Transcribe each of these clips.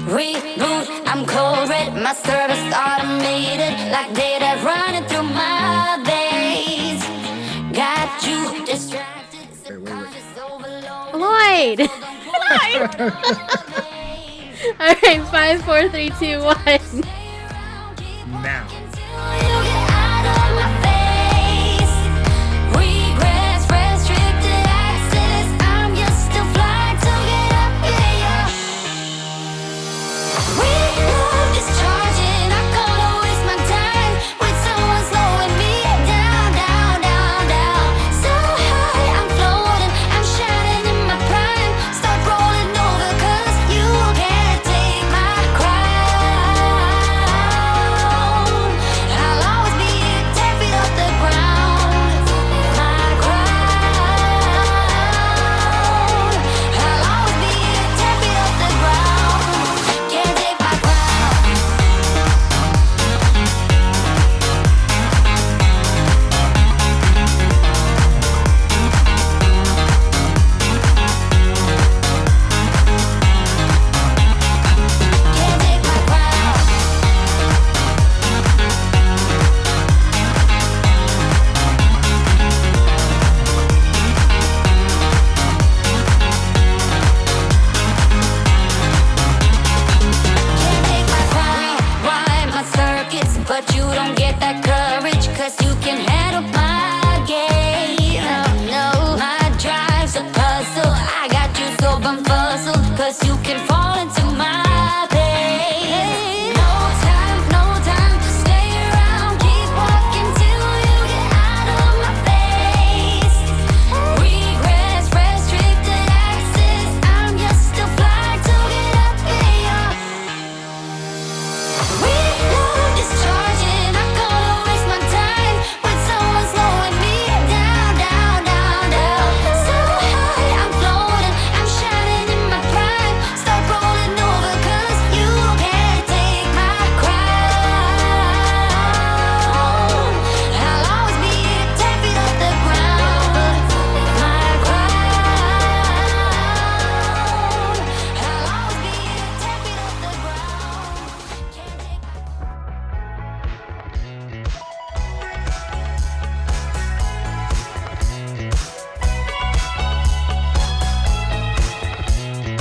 Reboot, I'm cold red, my service automated, like data running through my veins. Got you distracted, subconscious overload. Lloyd! Alright, 5, 4, 3, 2, 1. Now.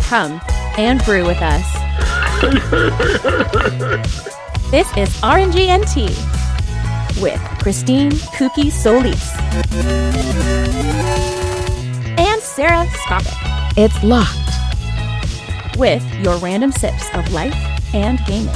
Come and brew with us. This is RNGNT with Christine Kooky Solis and Sarah Skopic. It's locked. With your random sips of life and gaming.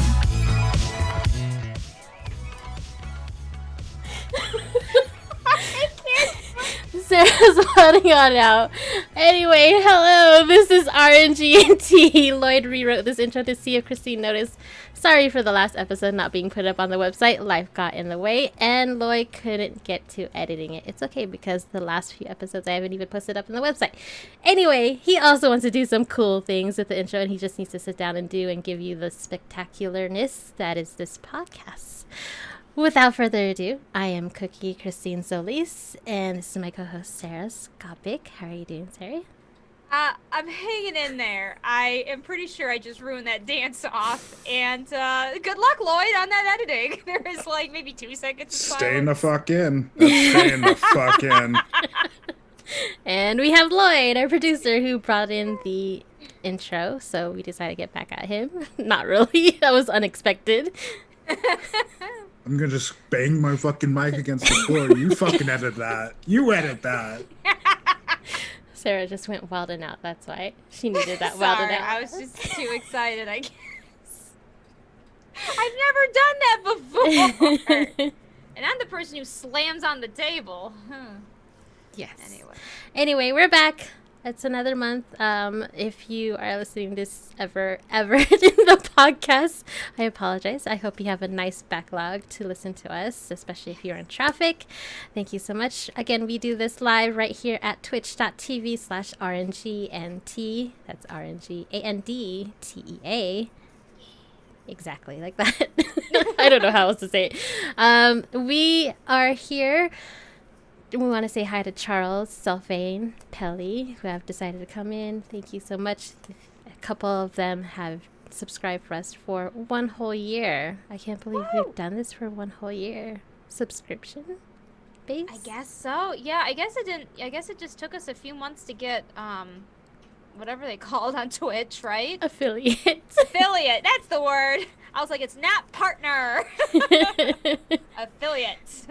Sarah's nodding on out. Anyway, hello, this is RNGNT. Lloyd rewrote this intro to see if Christine noticed. Sorry for the last episode not being put up on the website. Life got in the way, and Lloyd couldn't get to editing it. It's okay, because the last few episodes I haven't even posted up on the website. Anyway, he also wants to do some cool things with the intro, and he just needs to sit down and do and give you the spectacularness that is this podcast. Without further ado, I am Cookie Christine Solis, and this is my co-host Sarah Skopic. How are you doing, Sarah? I'm hanging in there. I am pretty sure I just ruined that dance off, and good luck, Lloyd, on that editing. There is like maybe 2 seconds of silence. Staying the fuck in. That's staying the fuck in. And we have Lloyd, our producer, who brought in the intro, so we decided to get back at him. Not really. That was unexpected. I'm gonna just bang my fucking mic against the floor. You fucking edit that. You edit that. Sarah just went wild and out. That's why she needed that Sorry, wild and out. I was just too excited, I guess. I've never done that before. And I'm the person who slams on the table. Yes. Anyway, we're back. It's another month. If you are listening this ever in the podcast, I apologize. I hope you have a nice backlog to listen to us, especially if you're in traffic. Thank you so much. Again, we do this live right here at twitch.tv/RNGNT. That's RNGANDTEA. Exactly like that. I don't know how else to say it. We are here. We want to say hi to Charles, Sylvain, Pelly, who have decided to come in. Thank you so much. A couple of them have subscribe for us for 1 whole year. I can't believe we've done this for 1 whole year. Subscription base? I guess so. Yeah, I guess it just took us a few months to get whatever they call it on Twitch, right? Affiliate. Affiliate. That's the word. I was like, it's not partner. Affiliate.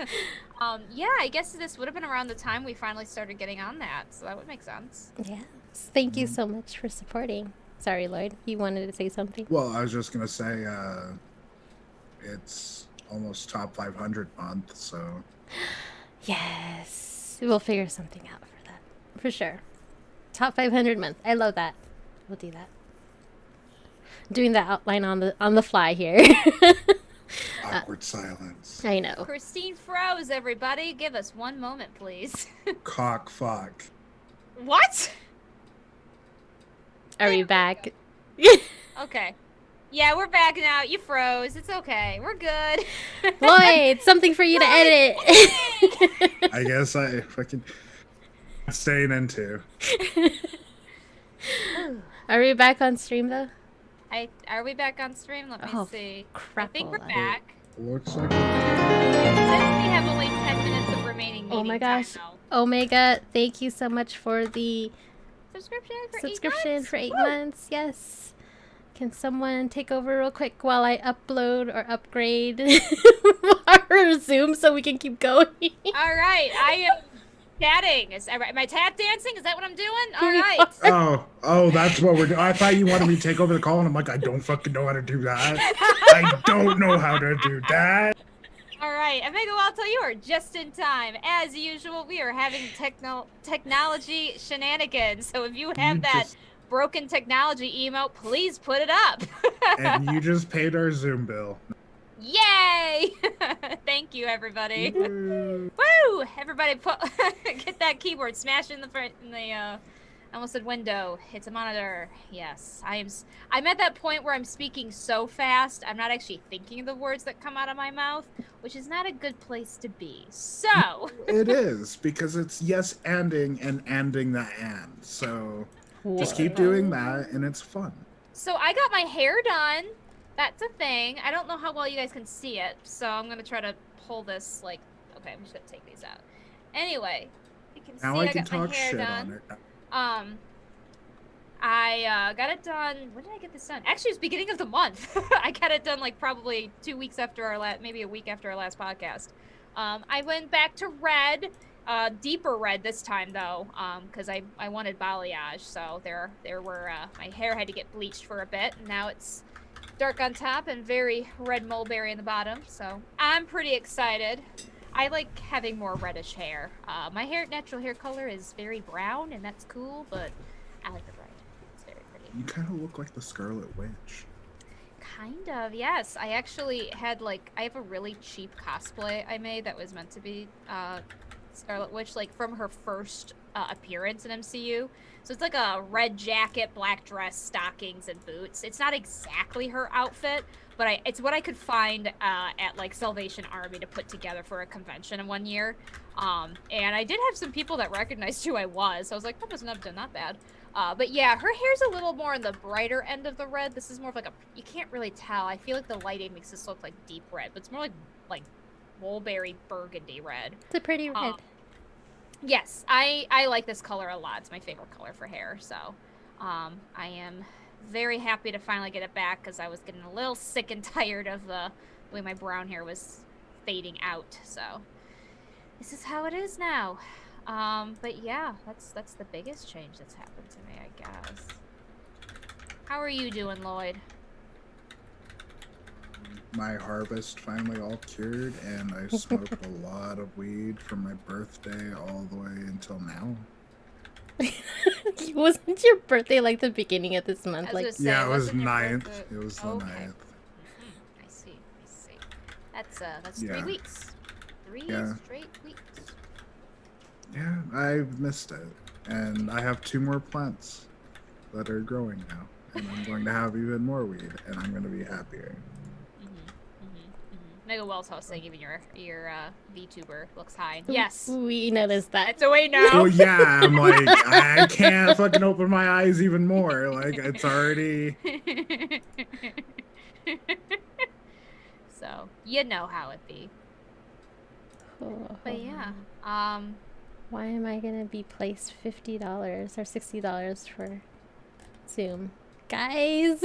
Yeah, I guess this would have been around the time we finally started getting on that, so that would make sense. Yes. Thank you so much for supporting. Sorry, Lloyd. You wanted to say something? Well, I was just gonna say, it's almost top 500 month, so. Yes. We'll figure something out for that. For sure. Top 500 month. I love that. We'll do that. Doing the outline on the fly here. Awkward silence. I know. Christine froze, everybody. Give us 1 moment, please. Cock fuck. What? Are we back? Okay. Yeah, we're back now. You froze. It's okay. We're good. Lloyd, something for you to edit. I guess I fucking staying into. Are we back on stream though? Are we back on stream? Let me see. Crap. I think we're back. Looks like It says we have only 10 minutes of remaining meeting Oh my gosh. time, though. Omega, thank you so much for the Subscription for 8 Woo! months. Yes. Can someone take over real quick while I upload or upgrade our Zoom so we can keep going? All right, I am chatting. Am I tap dancing? Is that what I'm doing? All right. Oh, that's what we're doing. I thought you wanted me to take over the call, and I'm like, I don't fucking know how to do that. I don't know how to do that. All right, Omega Walto, you are just in time. As usual, we are having technology shenanigans. So if you have broken technology emote, please put it up. And you just paid our Zoom bill. Yay! Thank you, everybody. Woo! Everybody, get that keyboard, smash it in the I almost said window. It's a monitor. Yes, I'm at that point where I'm speaking so fast, I'm not actually thinking the words that come out of my mouth, which is not a good place to be. So it is, because it's yes anding and anding the and. So just keep doing that, and it's fun. So I got my hair done. That's a thing. I don't know how well you guys can see it, so I'm gonna try to pull this like. Okay, I'm just gonna take these out. Anyway, you can Now see I I can got my talk hair shit done. on it. I got it done. When did I get this done? Actually, it was beginning of the month. I got it done like probably 2 weeks after our maybe a week after our last podcast. I went back to red, deeper red this time though, because I wanted balayage. So there were my hair had to get bleached for a bit. And now it's dark on top and very red mulberry in the bottom. So I'm pretty excited. I like having more reddish hair. My natural hair color is very brown, and that's cool, but I like the red. It's very pretty. You kind of look like the Scarlet Witch. Kind of, yes. I actually had I have a really cheap cosplay I made that was meant to be Scarlet Witch, like from her first appearance in MCU. So it's like a red jacket, black dress, stockings, and boots. It's not exactly her outfit, but it's what I could find at like Salvation Army to put together for a convention in 1 year. And I did have some people that recognized who I was, so I was like, that must not have done that bad. But yeah, her hair's a little more on the brighter end of the red. This is more of like you can't really tell. I feel like the lighting makes this look like deep red, but it's more like mulberry burgundy red. It's a pretty red. Yes, I like this color a lot. It's my favorite color for hair, so I am very happy to finally get it back because I was getting a little sick and tired of the way my brown hair was fading out. So this is how it is now. But yeah, that's the biggest change that's happened to me, I guess. How are you doing, Lloyd? My harvest finally all cured, and I smoked a lot of weed from my birthday all the way until now. Wasn't your birthday like the beginning of this month? Like, yeah, it was wasn't your 9th. birthday? It was the Okay. 9th. I see. That's Yeah. 3 weeks. 3 Yeah. straight weeks. Yeah, I've missed it. And I have 2 more plants that are growing now. And I'm going to have even more weed, and I'm going to be happier. Mega Wells hosting, even your VTuber looks high. Yes. We noticed that. It's a way now. Well, yeah, I'm like, I can't fucking open my eyes even more. Like, it's already. So, you know how it be. But yeah, Why am I gonna be placed $50 or $60 for Zoom? Guys!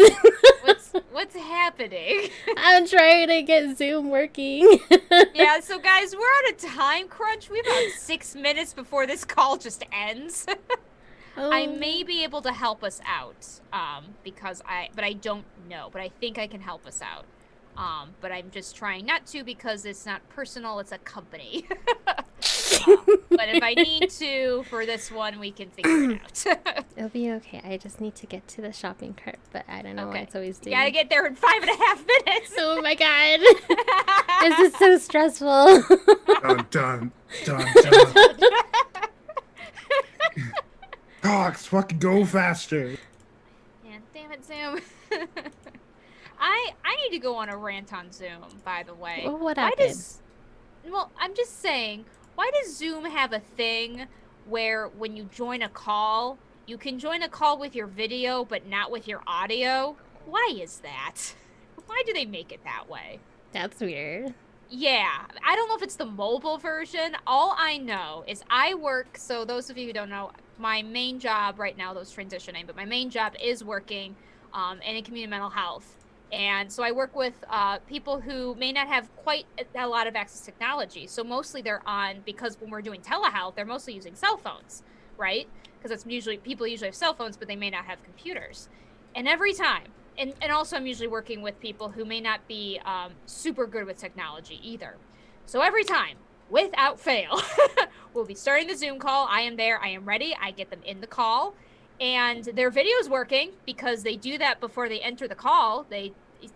what's happening? I'm trying to get Zoom working. Yeah, so guys, we're on a time crunch. We have about 6 minutes before this call just ends. I may be able to help us out, but I don't know, but I think I can help us out. But I'm just trying not to because it's not personal, it's a company. But if I need to for this one, we can figure it out. It'll be okay. I just need to get to the shopping cart, but I don't know why it's always doing. You gotta get there in 5.5 minutes. Oh my god. This is so stressful. Dun. Cox, fucking go faster. Man, damn it, Zoom. I need to go on a rant on Zoom, by the way. Well, what happened? Well, I'm just saying, why does Zoom have a thing where when you join a call, you can join a call with your video, but not with your audio? Why is that? Why do they make it that way? That's weird. Yeah, I don't know if it's the mobile version. All I know is I work, so those of you who don't know, my main job right now, those transitioning, but my main job is working in community mental health. And so I work with people who may not have quite a lot of access to technology. So mostly they're on, because when we're doing telehealth, they're mostly using cell phones, right? Because that's people usually have cell phones, but they may not have computers. And every time, and also I'm usually working with people who may not be super good with technology either. So every time, without fail, we'll be starting the Zoom call. I am there. I am ready. I get them in the call. And their video is working because they do that before they enter the call.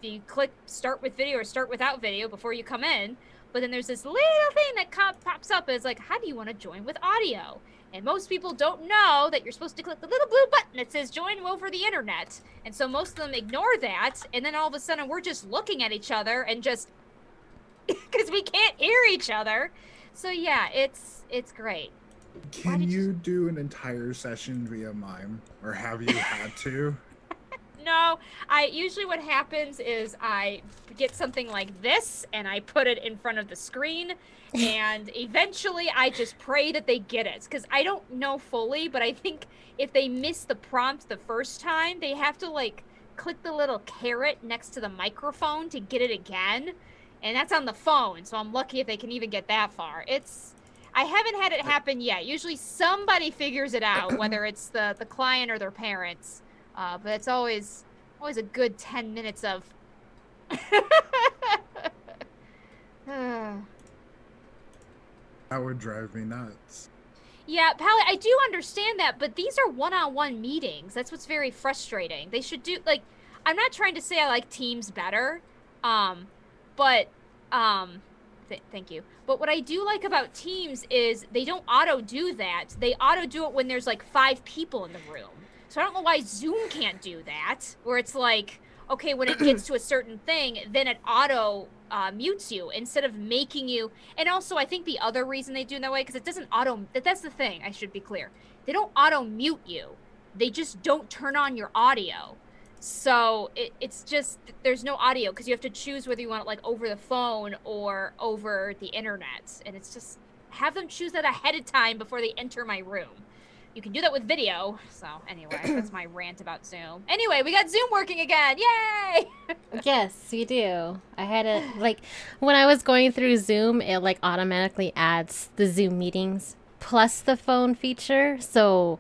You click start with video or start without video before you come in. But then there's this little thing that pops up. It's like, how do you want to join with audio? And most people don't know that you're supposed to click the little blue button that says join over the internet. And so most of them ignore that. And then all of a sudden we're just looking at each other and just because we can't hear each other. So yeah, it's great. Can you do an entire session via mime? Or have you had to? No, usually what happens is I get something like this and I put it in front of the screen and eventually I just pray that they get it. Because I don't know fully, but I think if they miss the prompt the first time, they have to like click the little caret next to the microphone to get it again. And that's on the phone, so I'm lucky if they can even get that far. I haven't had it happen yet. Usually somebody figures it out, whether it's the client or their parents. But it's always a good 10 minutes of... That would drive me nuts. Yeah, Pally, I do understand that, but these are one-on-one meetings. That's what's very frustrating. They should do, like, I'm not trying to say I like Teams better, but... Thank you. But what I do like about Teams is they don't auto-do that. They auto-do it when there's like 5 people in the room. So I don't know why Zoom can't do that, where it's like, okay, when it gets to a certain thing, then it auto mutes you instead of making you. And also, I think the other reason they do it that way, because it doesn't auto, that's the thing, I should be clear. They don't auto mute you. They just don't turn on your audio. So it's just, there's no audio because you have to choose whether you want it like over the phone or over the internet. And it's just, have them choose that ahead of time before they enter my room. You can do that with video. So anyway, that's my rant about Zoom. Anyway, we got Zoom working again. Yay! Yes, we do. I had it, like, when I was going through Zoom, it like automatically adds the Zoom meetings plus the phone feature. So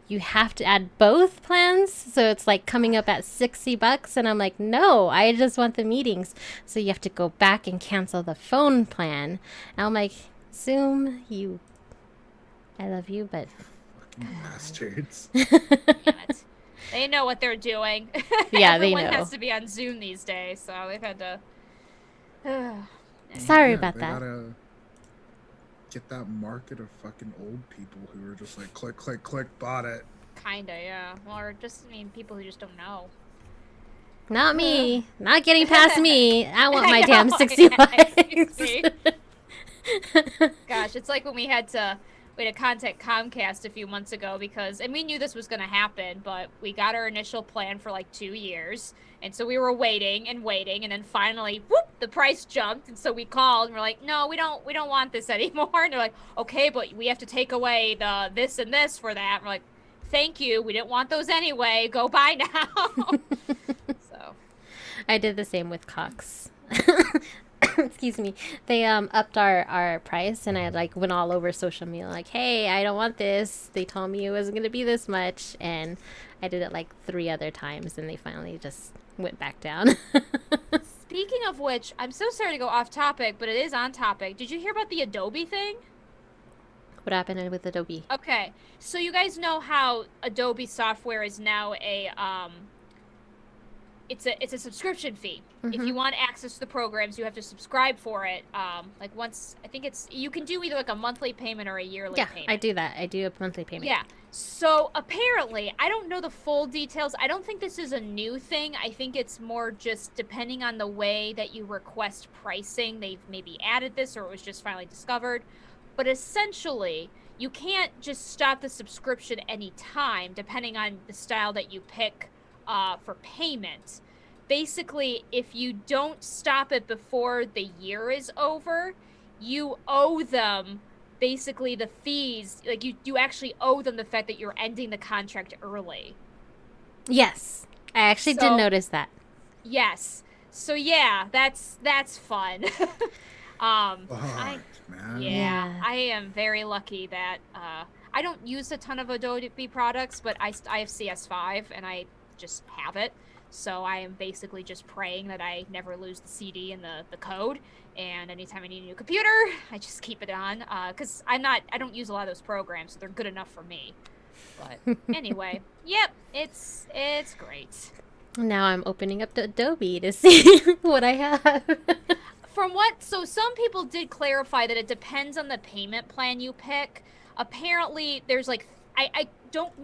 you have to add both plans. So it's like coming up at $60. And I'm like, no, I just want the meetings. So you have to go back and cancel the phone plan. And I'm like, Zoom, I love you, but... Bastards. Damn it. They know what they're doing. Yeah, they know. Everyone has to be on Zoom these days, so they've had to... Sorry Yeah, about they that. Gotta get that market of fucking old people who are just like, click, click, click, bought it. Kinda, yeah. Or just, I mean, people who just don't know. Not me. Not getting past me. I want my damn know, 60 likes. seriously. Gosh, it's like when we had to contact Comcast a few months ago and we knew this was going to happen, but we got our initial plan for like 2 years. And so we were waiting, and then finally, whoop, the price jumped. And so we called and we're like, no, we don't want this anymore. And they're like, okay, but we have to take away the this and this for that. And we're like, thank you. We didn't want those anyway. Go buy now. So I did the same with Cox. Excuse me. They upped our price, and I like went all over social media like, hey, I don't want this. They told me it wasn't gonna be this much, and I did it like 3 other times, and they finally just went back down. speaking of which, I'm so sorry to go off topic, but it is on topic. Did you hear about the Adobe thing? What happened with Adobe? Okay, so you guys know how Adobe software is now it's a subscription fee. If you want access to the programs, you have to subscribe for it. Like once, I think you can do either like a monthly payment or a yearly payment. Yeah, I do that. I do a monthly payment. Yeah. So apparently, I don't know the full details. I don't think this is a new thing. I think it's more just depending on the way that you request pricing. They've maybe added this, or it was just finally discovered. But essentially, you can't just stop the subscription anytime, depending on the style that you pick for payment. Basically, if you don't stop it before the year is over, you owe them basically the fees. Like you actually owe them the fact that you're ending the contract early. Yes, I actually did notice that. Yes. So yeah, that's fun. Man. Yeah, I am very lucky that I don't use a ton of Adobe products, but I have CS5 and I just have it. So I am basically just praying that I never lose the CD and the code. And anytime I need a new computer, I just keep it on. Because I don't use a lot of those programs, so they're good enough for me. But anyway, yep, it's great. Now I'm opening up to Adobe to see what I have. So some people did clarify that it depends on the payment plan you pick. Apparently, there's like,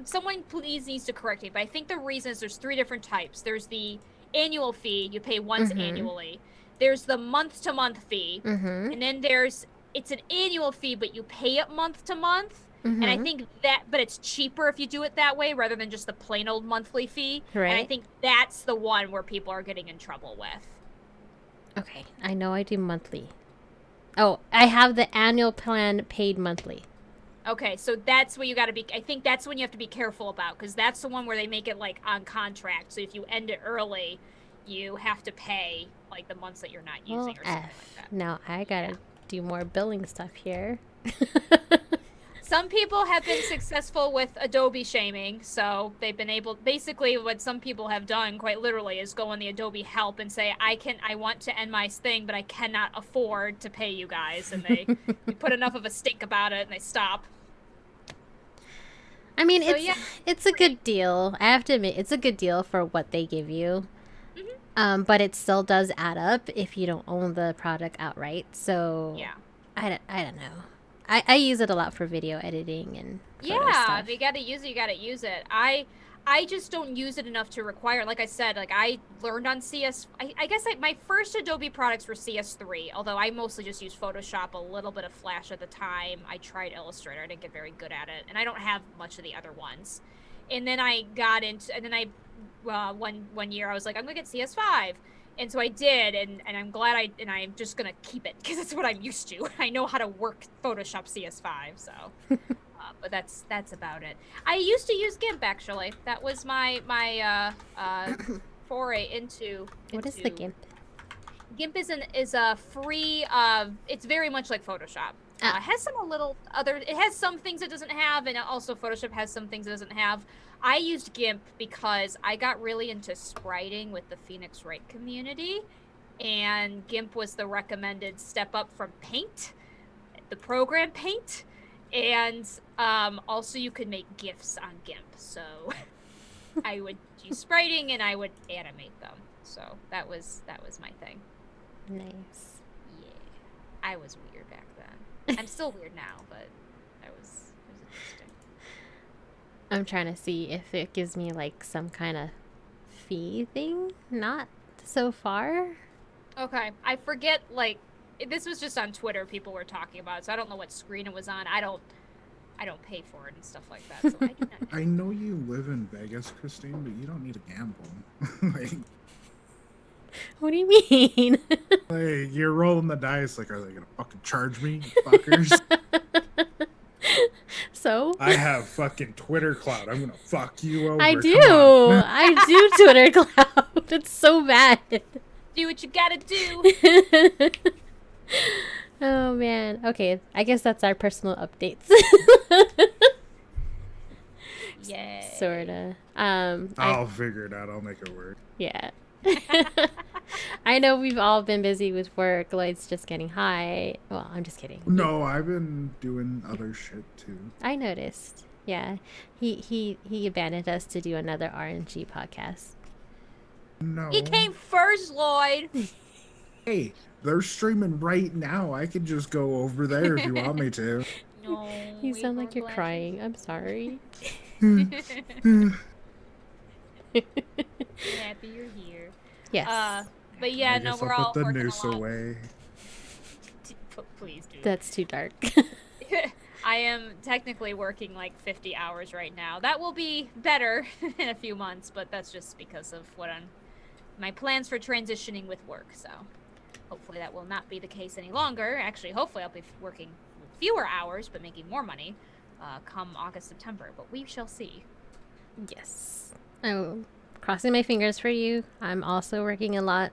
someone please needs to correct me, but I think the reason is there's 3 different types. There's the annual fee, you pay once annually. There's the month-to-month fee, and then it's an annual fee, but you pay it month-to-month. And I think but it's cheaper if you do it that way rather than just the plain old monthly fee. Right. And I think that's the one where people are getting in trouble with. Okay, I know I do monthly. Oh, I have the annual plan paid monthly. Okay, so that's what you got to be. I think that's when you have to be careful about, because that's the one where they make it like on contract. So if you end it early, you have to pay like the months that you're not using or something like that. Now I gotta do more billing stuff here. Some people have been successful with Adobe shaming, so they've been able. Basically, what some people have done, quite literally, is go on the Adobe help and say, "I want to end my thing, but I cannot afford to pay you guys." And they put enough of a stink about it, and they stop. I mean, it's a good deal. I have to admit, it's a good deal for what they give you. But it still does add up if you don't own the product outright. So yeah, I don't know. I use it a lot for video editing and photo stuff. If you gotta use it, you gotta use it. I just don't use it enough to require. Like I said, like I learned on CS. I guess my first Adobe products were CS3, although I mostly just used Photoshop, a little bit of Flash at the time. I tried Illustrator. I didn't get very good at it, and I don't have much of the other ones. And then I got into, and then one year I was like, I'm gonna get CS5. And so I did, and I'm glad I'm just gonna keep it because it's what I'm used to. I know how to work Photoshop CS5, so. But that's about it. I used to use GIMP actually. That was my foray into. What is the GIMP? GIMP is a free. It's very much like Photoshop. It has some It has some things it doesn't have, and also Photoshop has some things it doesn't have. I used GIMP because I got really into spriting with the Phoenix Wright community, and GIMP was the recommended step up from Paint, the program Paint, and also you could make GIFs on GIMP. So I would use spriting and I would animate them. So that was my thing. Nice. Yeah, I was weird back then. I'm still weird now, but it was interesting. I'm trying to see if it gives me like some kind of fee thing. Not so far. Okay, I forget, like, this was just on Twitter, people were talking about it, so I don't know what screen it was on. I don't pay for it and stuff like that, so I do not know. I know you live in Vegas, Christine, but you don't need to gamble. like, What do you mean? like, you're rolling the dice. Like, are they gonna fucking charge me, you fuckers? So? I have fucking Twitter clout. I'm gonna fuck you over. I do. Come on. I do Twitter cloud. It's so bad. Do what you gotta do. Oh man. Okay, I guess that's our personal updates. Yeah. Sorta. I'll figure it out. I'll make it work. Yeah. I know we've all been busy with work. Lloyd's just getting high. Well, I'm just kidding. No, I've been doing other shit too. I noticed. Yeah. He abandoned us to do another RNG podcast. No. He came first, Lloyd. Hey, they're streaming right now. I could just go over there if you want me to. No. You we sound were like you're glad crying. I'm sorry. Happy you're here. Yes. But yeah, I no, guess we're I'll all put the working noose a lot. away. Please do. That's too dark. I am technically working like 50 hours right now. That will be better in a few months, but that's just because of my plans for transitioning with work. So hopefully that will not be the case any longer. Actually, hopefully I'll be working fewer hours but making more money come August, September. But we shall see. Yes. I'm crossing my fingers for you. I'm also working a lot,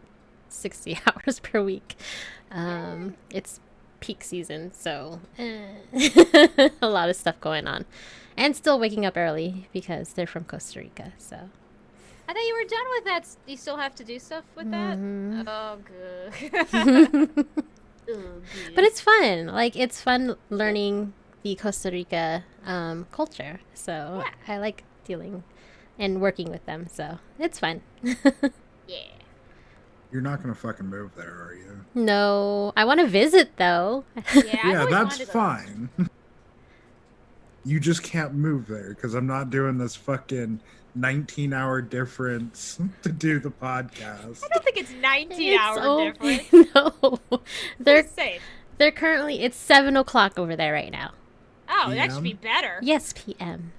60 hours per week. It's peak season, so a lot of stuff going on. And still waking up early because they're from Costa Rica, so. I thought you were done with that. You still have to do stuff with that? Mhm. Oh, good. Oh, good. But it's fun. Like, it's fun learning the Costa Rica culture. So Yeah. I like dealing and working with them, so it's fun. Yeah. You're not gonna fucking move there, are you? No, I want to visit though. Yeah, I've Yeah, always that's wanted to- fine. You just can't move there because I'm not doing this fucking 19-hour difference to do the podcast. I don't think it's 19 It's hour okay. difference. No, they're Safe. currently, it's 7 o'clock over there right now. Oh, that should PM? be better. Yes, PM.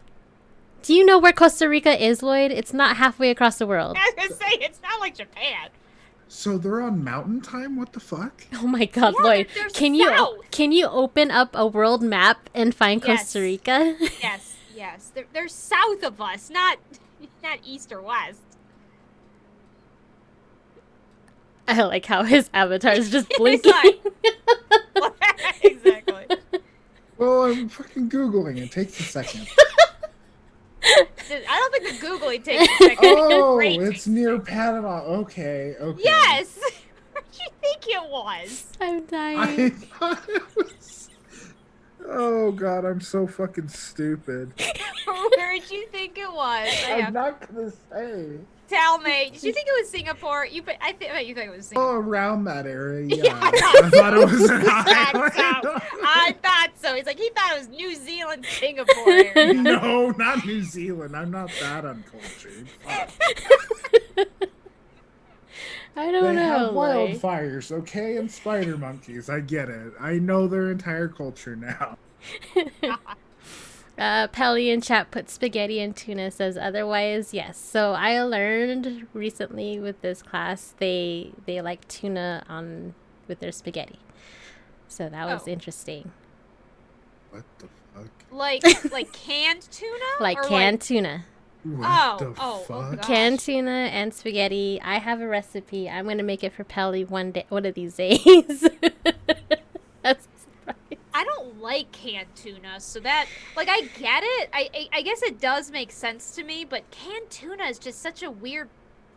Do you know where Costa Rica is, Lloyd? It's not halfway across the world. I was gonna say it's not like Japan. So they're on mountain time? What the fuck? Oh my God, Yeah, Lloyd! they're Can south. you open up a world map and find Yes. Costa Rica? Yes. They're south of us, not east or west. I like how his avatar is just It's blinking. Exactly. Well, I'm fucking Googling. It takes a second. I don't think the Googling takes a second. Oh, Great. it's near Panama. Okay. Yes. What did you think it was? I'm I dying. thought it was... Oh god, I'm so fucking stupid. Where did you think it was? I'm not gonna say. Tell me. Did you think it was Singapore? I bet you think it was Singapore. Oh, around that area, yeah. Yeah, I thought it was an I thought so. He's like, he thought it was New Zealand, Singapore area. No, not New Zealand. I'm not that uncultured. Fuck. I They don't know. have Lloyd. wildfires, okay, and spider monkeys. I get it. I know their entire culture now. Pelly in chat put spaghetti and tuna, says otherwise yes. So I learned recently with this class they like tuna on with their spaghetti. So that was Oh. interesting. What the fuck? Like canned tuna? Like Or canned tuna. What the oh, fuck? God. Canned tuna and spaghetti. I have a recipe. I'm gonna make it for Pelly one of these days. That's a surprise. I don't like canned tuna, so that I get it. I guess it does make sense to me, but canned tuna is just such a weird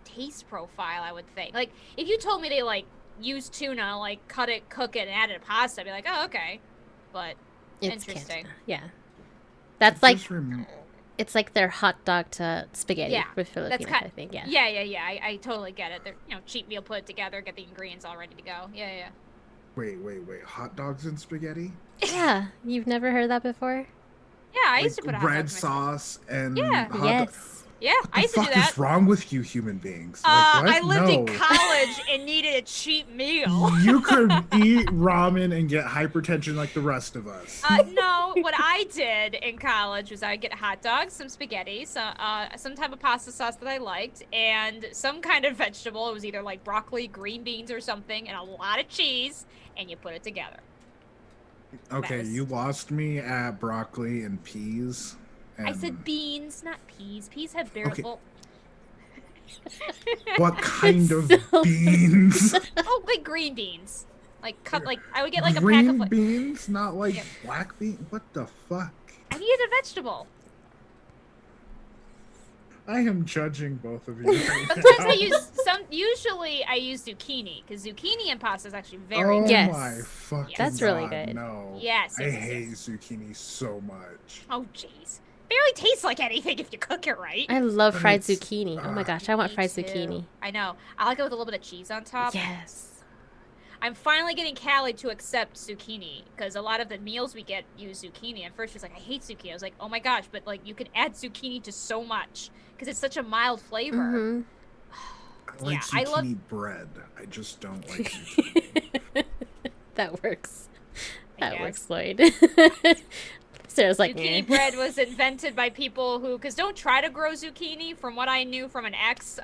taste profile, I would think. Like if you told me they use tuna, cut it, cook it, and add it to pasta, I'd be like, oh, okay. But It's canned interesting. tuna. Yeah. That's like Just rem- it's like their hot dog to spaghetti Yeah, with Filipinos, kind- I think. Yeah. Yeah. I totally get it. They're cheap meal, put it together, get the ingredients all ready to go. Yeah. Wait. Hot dogs and spaghetti? Yeah. You've never heard that before? Yeah, I used to put a hot dog red in my salad. sauce and Yeah. hot Yes. Yeah, What I the used to do fuck that. is wrong with you human beings? I lived in No. college and needed a cheap meal. You could eat ramen and get hypertension like the rest of us. No, what I did in college was I'd get hot dogs, some spaghetti, some type of pasta sauce that I liked, and some kind of vegetable. It was either like broccoli, green beans, or something, and a lot of cheese, and you put it together. Okay, was- you lost me at broccoli and peas. I said and- beans, not peas. Peas have barely. Okay. Well, What kind of so- beans? oh, like green beans. Like cut, like I would get like a pack Green of. Like, beans, not like Yep. black beans. What the fuck? I needed a vegetable. I am judging both of you. Right Sometimes now. I use some. Usually I use zucchini because zucchini and pasta is actually very. Oh good. Yes. my fucking That's really God, good. No. Yes, I yes, hate yes. zucchini so much. Oh jeez, barely tastes like anything if you cook it right. I love But fried it's- zucchini. Oh my gosh, I want Me fried too. zucchini. I know. I like it with a little bit of cheese on top. Yes. I'm finally getting Callie to accept zucchini because a lot of the meals we get use zucchini. At first, she's like, "I hate zucchini." I was like, "Oh my gosh!" But like, you can add zucchini to so much because it's such a mild flavor. Mhm. I like Yeah, zucchini I love- bread. I just don't like zucchini. That works. I That works, guess. Lloyd. Sarah's like, Zucchini "Meh." bread was invented by people who, because don't try to grow zucchini. From what I knew from an ex,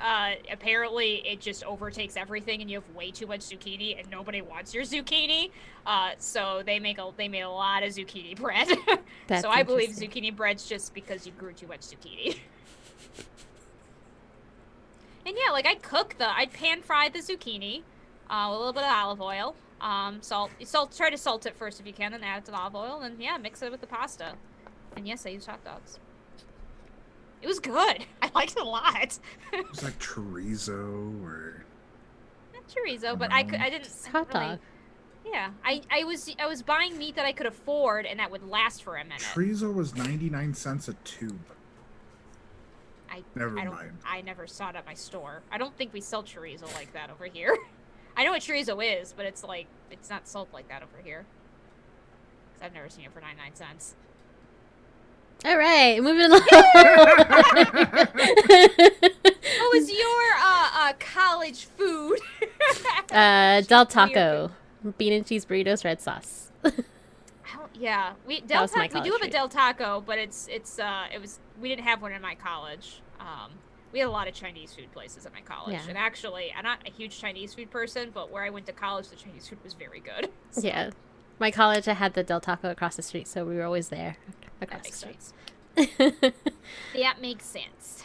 apparently it just overtakes everything, and you have way too much zucchini, and nobody wants your zucchini. So they made a lot of zucchini bread. That's So I believe interesting. zucchini bread's just because you grew too much zucchini. And yeah, like I'd pan fry the zucchini, with a little bit of olive oil. Try to salt it first if you can, then add it to the olive oil, and yeah, mix it with the pasta. And yes, I used hot dogs. It was good. I liked it a lot. It's like chorizo or Not chorizo, but I didn't. Just I hot didn't really- dog. Yeah, I was buying meat that I could afford and that would last for a minute. chorizo was 99 cents a tube. Never I don't. mind. I never saw it at my store. I don't think we sell chorizo like that over here. I know what chorizo is, but it's not sold like that over here. 'Cause I've never seen it for 99 cents. All right, moving along. What was your college food? Del Taco, bean and cheese burritos, red sauce. Yeah, we That Del was my Taco. We do college have a treat. Del Taco, but we didn't have one in my college. We had a lot of Chinese food places at my college, Yeah. and actually, I'm not a huge Chinese food person, but where I went to college, the Chinese food was very good. So Yeah, my college, I had the Del Taco across the street, so we were always there that across the makes street. sense. That makes sense.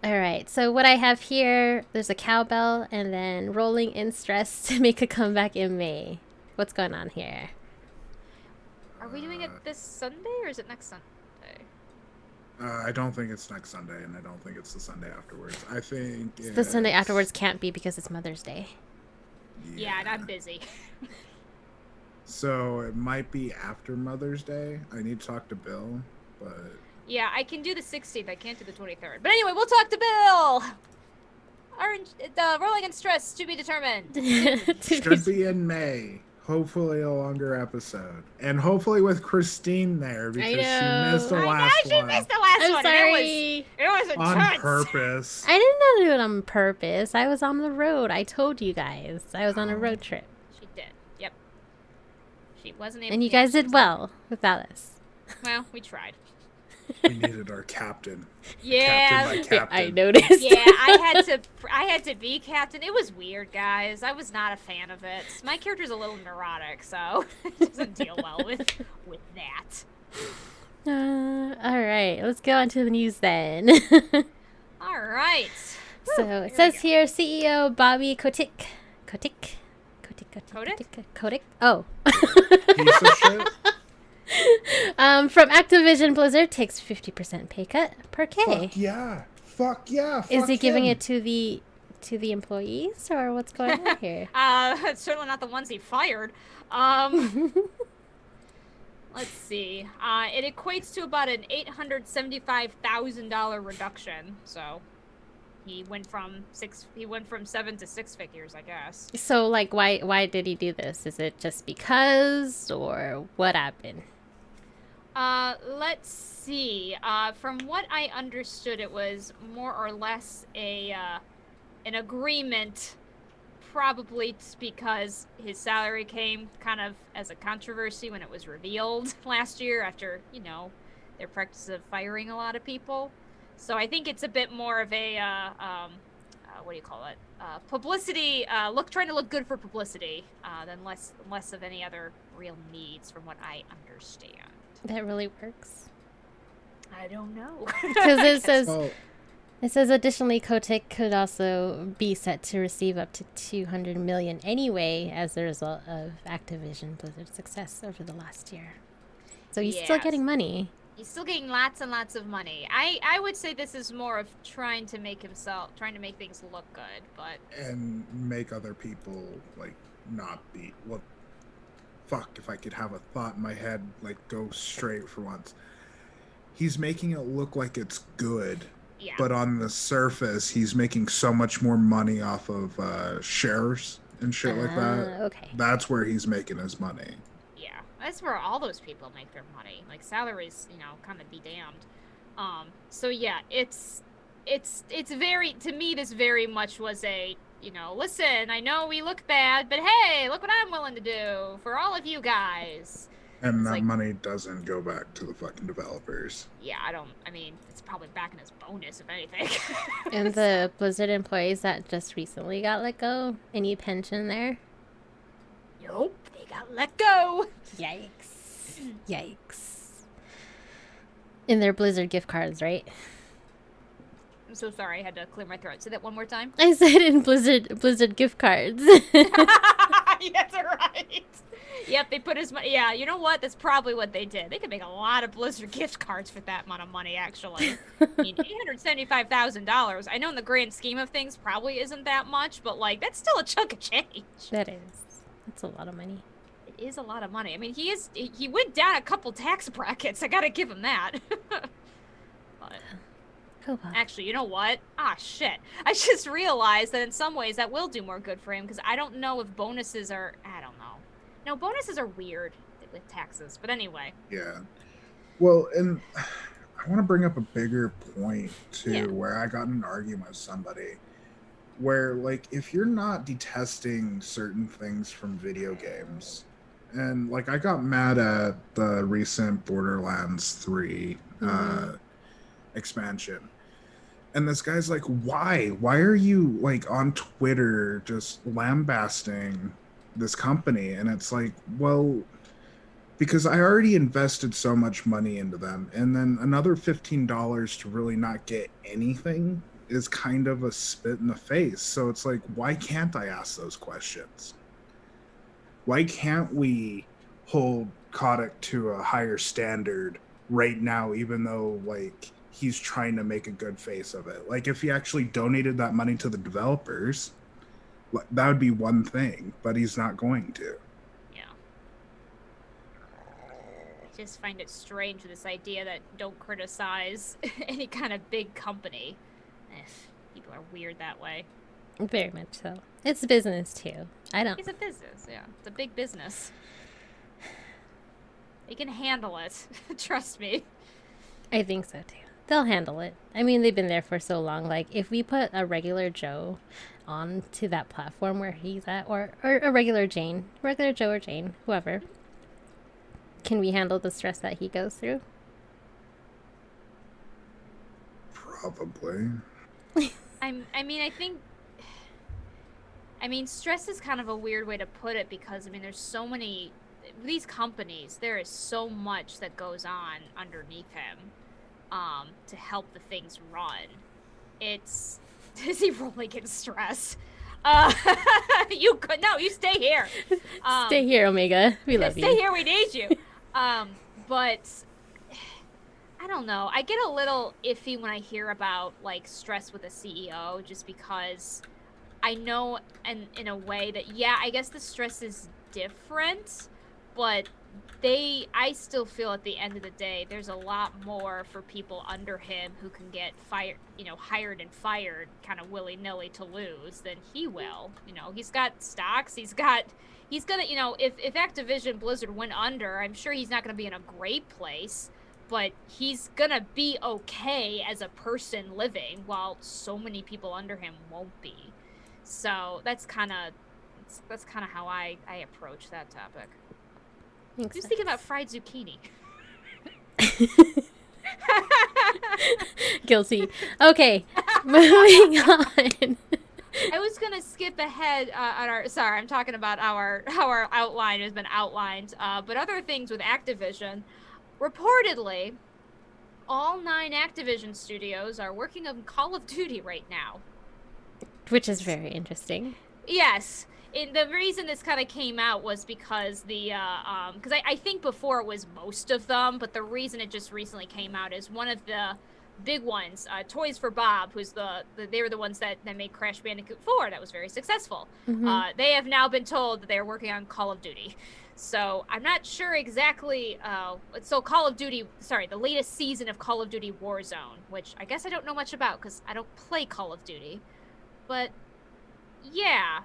All right, so what I have here, there's a cowbell and then rolling in stress to make a comeback in May. What's going on here? Are we doing it this Sunday or is it next Sunday? I don't think it's next Sunday, and I don't think it's the Sunday afterwards. I think The Sunday it's- afterwards can't be because it's Mother's Day. Yeah, and I'm busy. So it might be after Mother's Day. I need to talk to Bill, but Yeah, I can do the 16th. I can't do the 23rd. But anyway, we'll talk to Bill. Orange, rolling in stress to be determined. should be in May. Hopefully a longer episode, and hopefully with Christine there because she know. missed the I know last she one missed the last I'm one. sorry. And it was on intense. purpose. I did not do it on purpose. I was on the road. I told you guys. I was on a road trip. She did. Yep. She wasn't able. And you yeah, guys she did was- well without us. Well, we tried. We needed our captain. Yeah. Captain by captain. I noticed. Yeah, I had to be captain. It was weird, guys. I was not a fan of it. My character's a little neurotic, so it doesn't deal well with that. All right, let's go on to the news then. All right. So Here it we says go. here CEO Bobby Kotick. Oh. Piece of shit. From Activision Blizzard takes 50% pay cut per K. Fuck yeah. Fuck yeah. Is fuck he giving him. it to the employees or what's going on here? It's certainly not the ones he fired. Let's see. It equates to about an $875,000 reduction. So he went from 7 to 6 figures, I guess. So like why did he do this? Is it just because or what happened? Let's see. From what I understood, it was more or less an agreement, probably because his salary came kind of as a controversy when it was revealed last year after, their practice of firing a lot of people. So I think it's a bit more of a, what do you call it? Publicity, trying to look good for publicity, than less of any other real needs, from what I understand. That really works. I don't know. Because Oh, it says additionally, Kotick could also be set to receive up to $200 million anyway as a result of Activision Blizzard's success over the last year. So he's still Yes. getting money. He's still getting lots and lots of money. I would say this is more of trying to make things look good, but and make other people like not be well. Fuck, if I could have a thought in my head, like go straight for once. He's making it look like it's good, yeah. but on the surface, he's making so much more money off of shares and shit like that. Okay. That's where he's making his money. Yeah, that's where all those people make their money. Like salaries, kind of be damned. So yeah, it's very, to me, this very much was a, listen, I know we look bad, but hey, look what I'm willing to do for all of you guys. And It's that like- money doesn't go back to the fucking developers. Yeah, it's probably back in his bonus, if anything. And the Blizzard employees that just recently got let go, any pension there? Nope, they got let go. Yikes. Yikes. In their Blizzard gift cards, right? I'm so sorry, I had to clear my throat. Say that one more time. I said in Blizzard gift cards. Yes, right. Yep, they put his money. Yeah, you know what? That's probably what they did. They could make a lot of Blizzard gift cards for that amount of money, actually. I mean, $875,000. I know in the grand scheme of things, probably isn't that much, but like that's still a chunk of change. That is. That's a lot of money. It is a lot of money. I mean, he went down a couple tax brackets. I gotta give him that. But Oh, well. actually, you know what? Ah, shit. I just realized that in some ways that will do more good for him because I don't know if bonuses are. I don't know. No, bonuses are weird with taxes. But anyway. Yeah. Well, and I want to bring up a bigger point too, Yeah. where I got in an argument with somebody where, like, if you're not detesting certain things from video games, and like I got mad at the recent Borderlands 3 expansion. And this guy's like, why? Why are you like on Twitter just lambasting this company? And it's like, well, because I already invested so much money into them, and then another $15 to really not get anything is kind of a spit in the face. So it's like, why can't I ask those questions? Why can't we hold Kotick to a higher standard right now, even though like he's trying to make a good face of it? Like if he actually donated that money to the developers, that would be one thing, but he's not going to. Yeah. I just find it strange with this idea that don't criticize any kind of big company. People are weird that way. Very much so. It's business too. I don't. It's a business, yeah. It's a big business. They can handle it. Trust me. I think so too. They'll handle it. I mean, they've been there for so long. Like, if we put a regular Joe onto that platform where he's at, or a regular Joe or Jane, whoever, can we handle the stress that he goes through? Probably. I mean, stress is kind of a weird way to put it because, I mean, there's so many, these companies, there is so much that goes on underneath him to help the things run. Is he rolling in stress? You stay here. Stay here, Omega. We love you. Stay here, we need you. But I don't know. I get a little iffy when I hear about like stress with a CEO, just because I know, and in a way that, yeah, I guess the stress is different, but I still feel at the end of the day, there's a lot more for people under him who can get fired, hired and fired kind of willy-nilly to lose than he will. He's got stocks. He's gonna, if Activision Blizzard went under, I'm sure he's not gonna be in a great place, but he's gonna be okay as a person living, while so many people under him won't be. So that's kind of how I approach that topic. Who's thinking about fried zucchini? Guilty. Okay, moving on. I was gonna skip ahead on our. Sorry, I'm talking about our outline has been outlined. But other things with Activision, reportedly, all 9 Activision studios are working on Call of Duty right now. Which is very interesting. Yes. The reason this kind of came out was because because I think before it was most of them, but the reason it just recently came out is one of the big ones, Toys for Bob, who's they were the ones that made Crash Bandicoot 4, that was very successful. Mm-hmm. They have now been told that they're working on Call of Duty. So I'm not sure exactly. So Call of Duty, the latest season of Call of Duty Warzone, which I guess I don't know much about because I don't play Call of Duty, but yeah,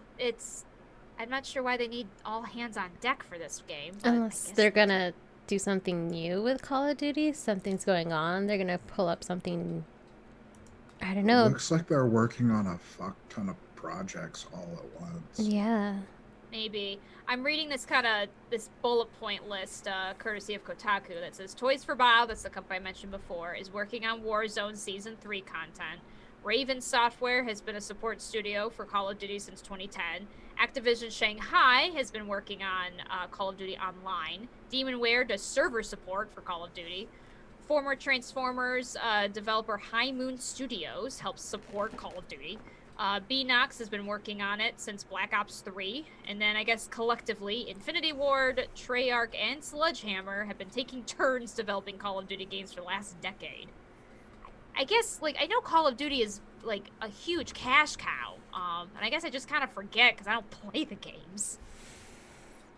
I'm not sure why they need all hands on deck for this game. Unless they're gonna do something new with Call of Duty, something's going on. They're gonna pull up something. I don't know. Looks like they're working on a fuck ton of projects all at once. Yeah. Maybe. I'm reading this bullet point list, courtesy of Kotaku, that says Toys for Bob, that's the company I mentioned before, is working on Warzone Season 3 content. Raven Software has been a support studio for Call of Duty since 2010. Activision Shanghai has been working on Call of Duty Online. Demonware does server support for Call of Duty. Former Transformers developer High Moon Studios helps support Call of Duty. Beanox has been working on it since Black Ops 3. And then I guess collectively, Infinity Ward, Treyarch, and Sledgehammer have been taking turns developing Call of Duty games for the last decade. I guess, I know Call of Duty is, a huge cash cow. And I guess I just kind of forget because I don't play the games.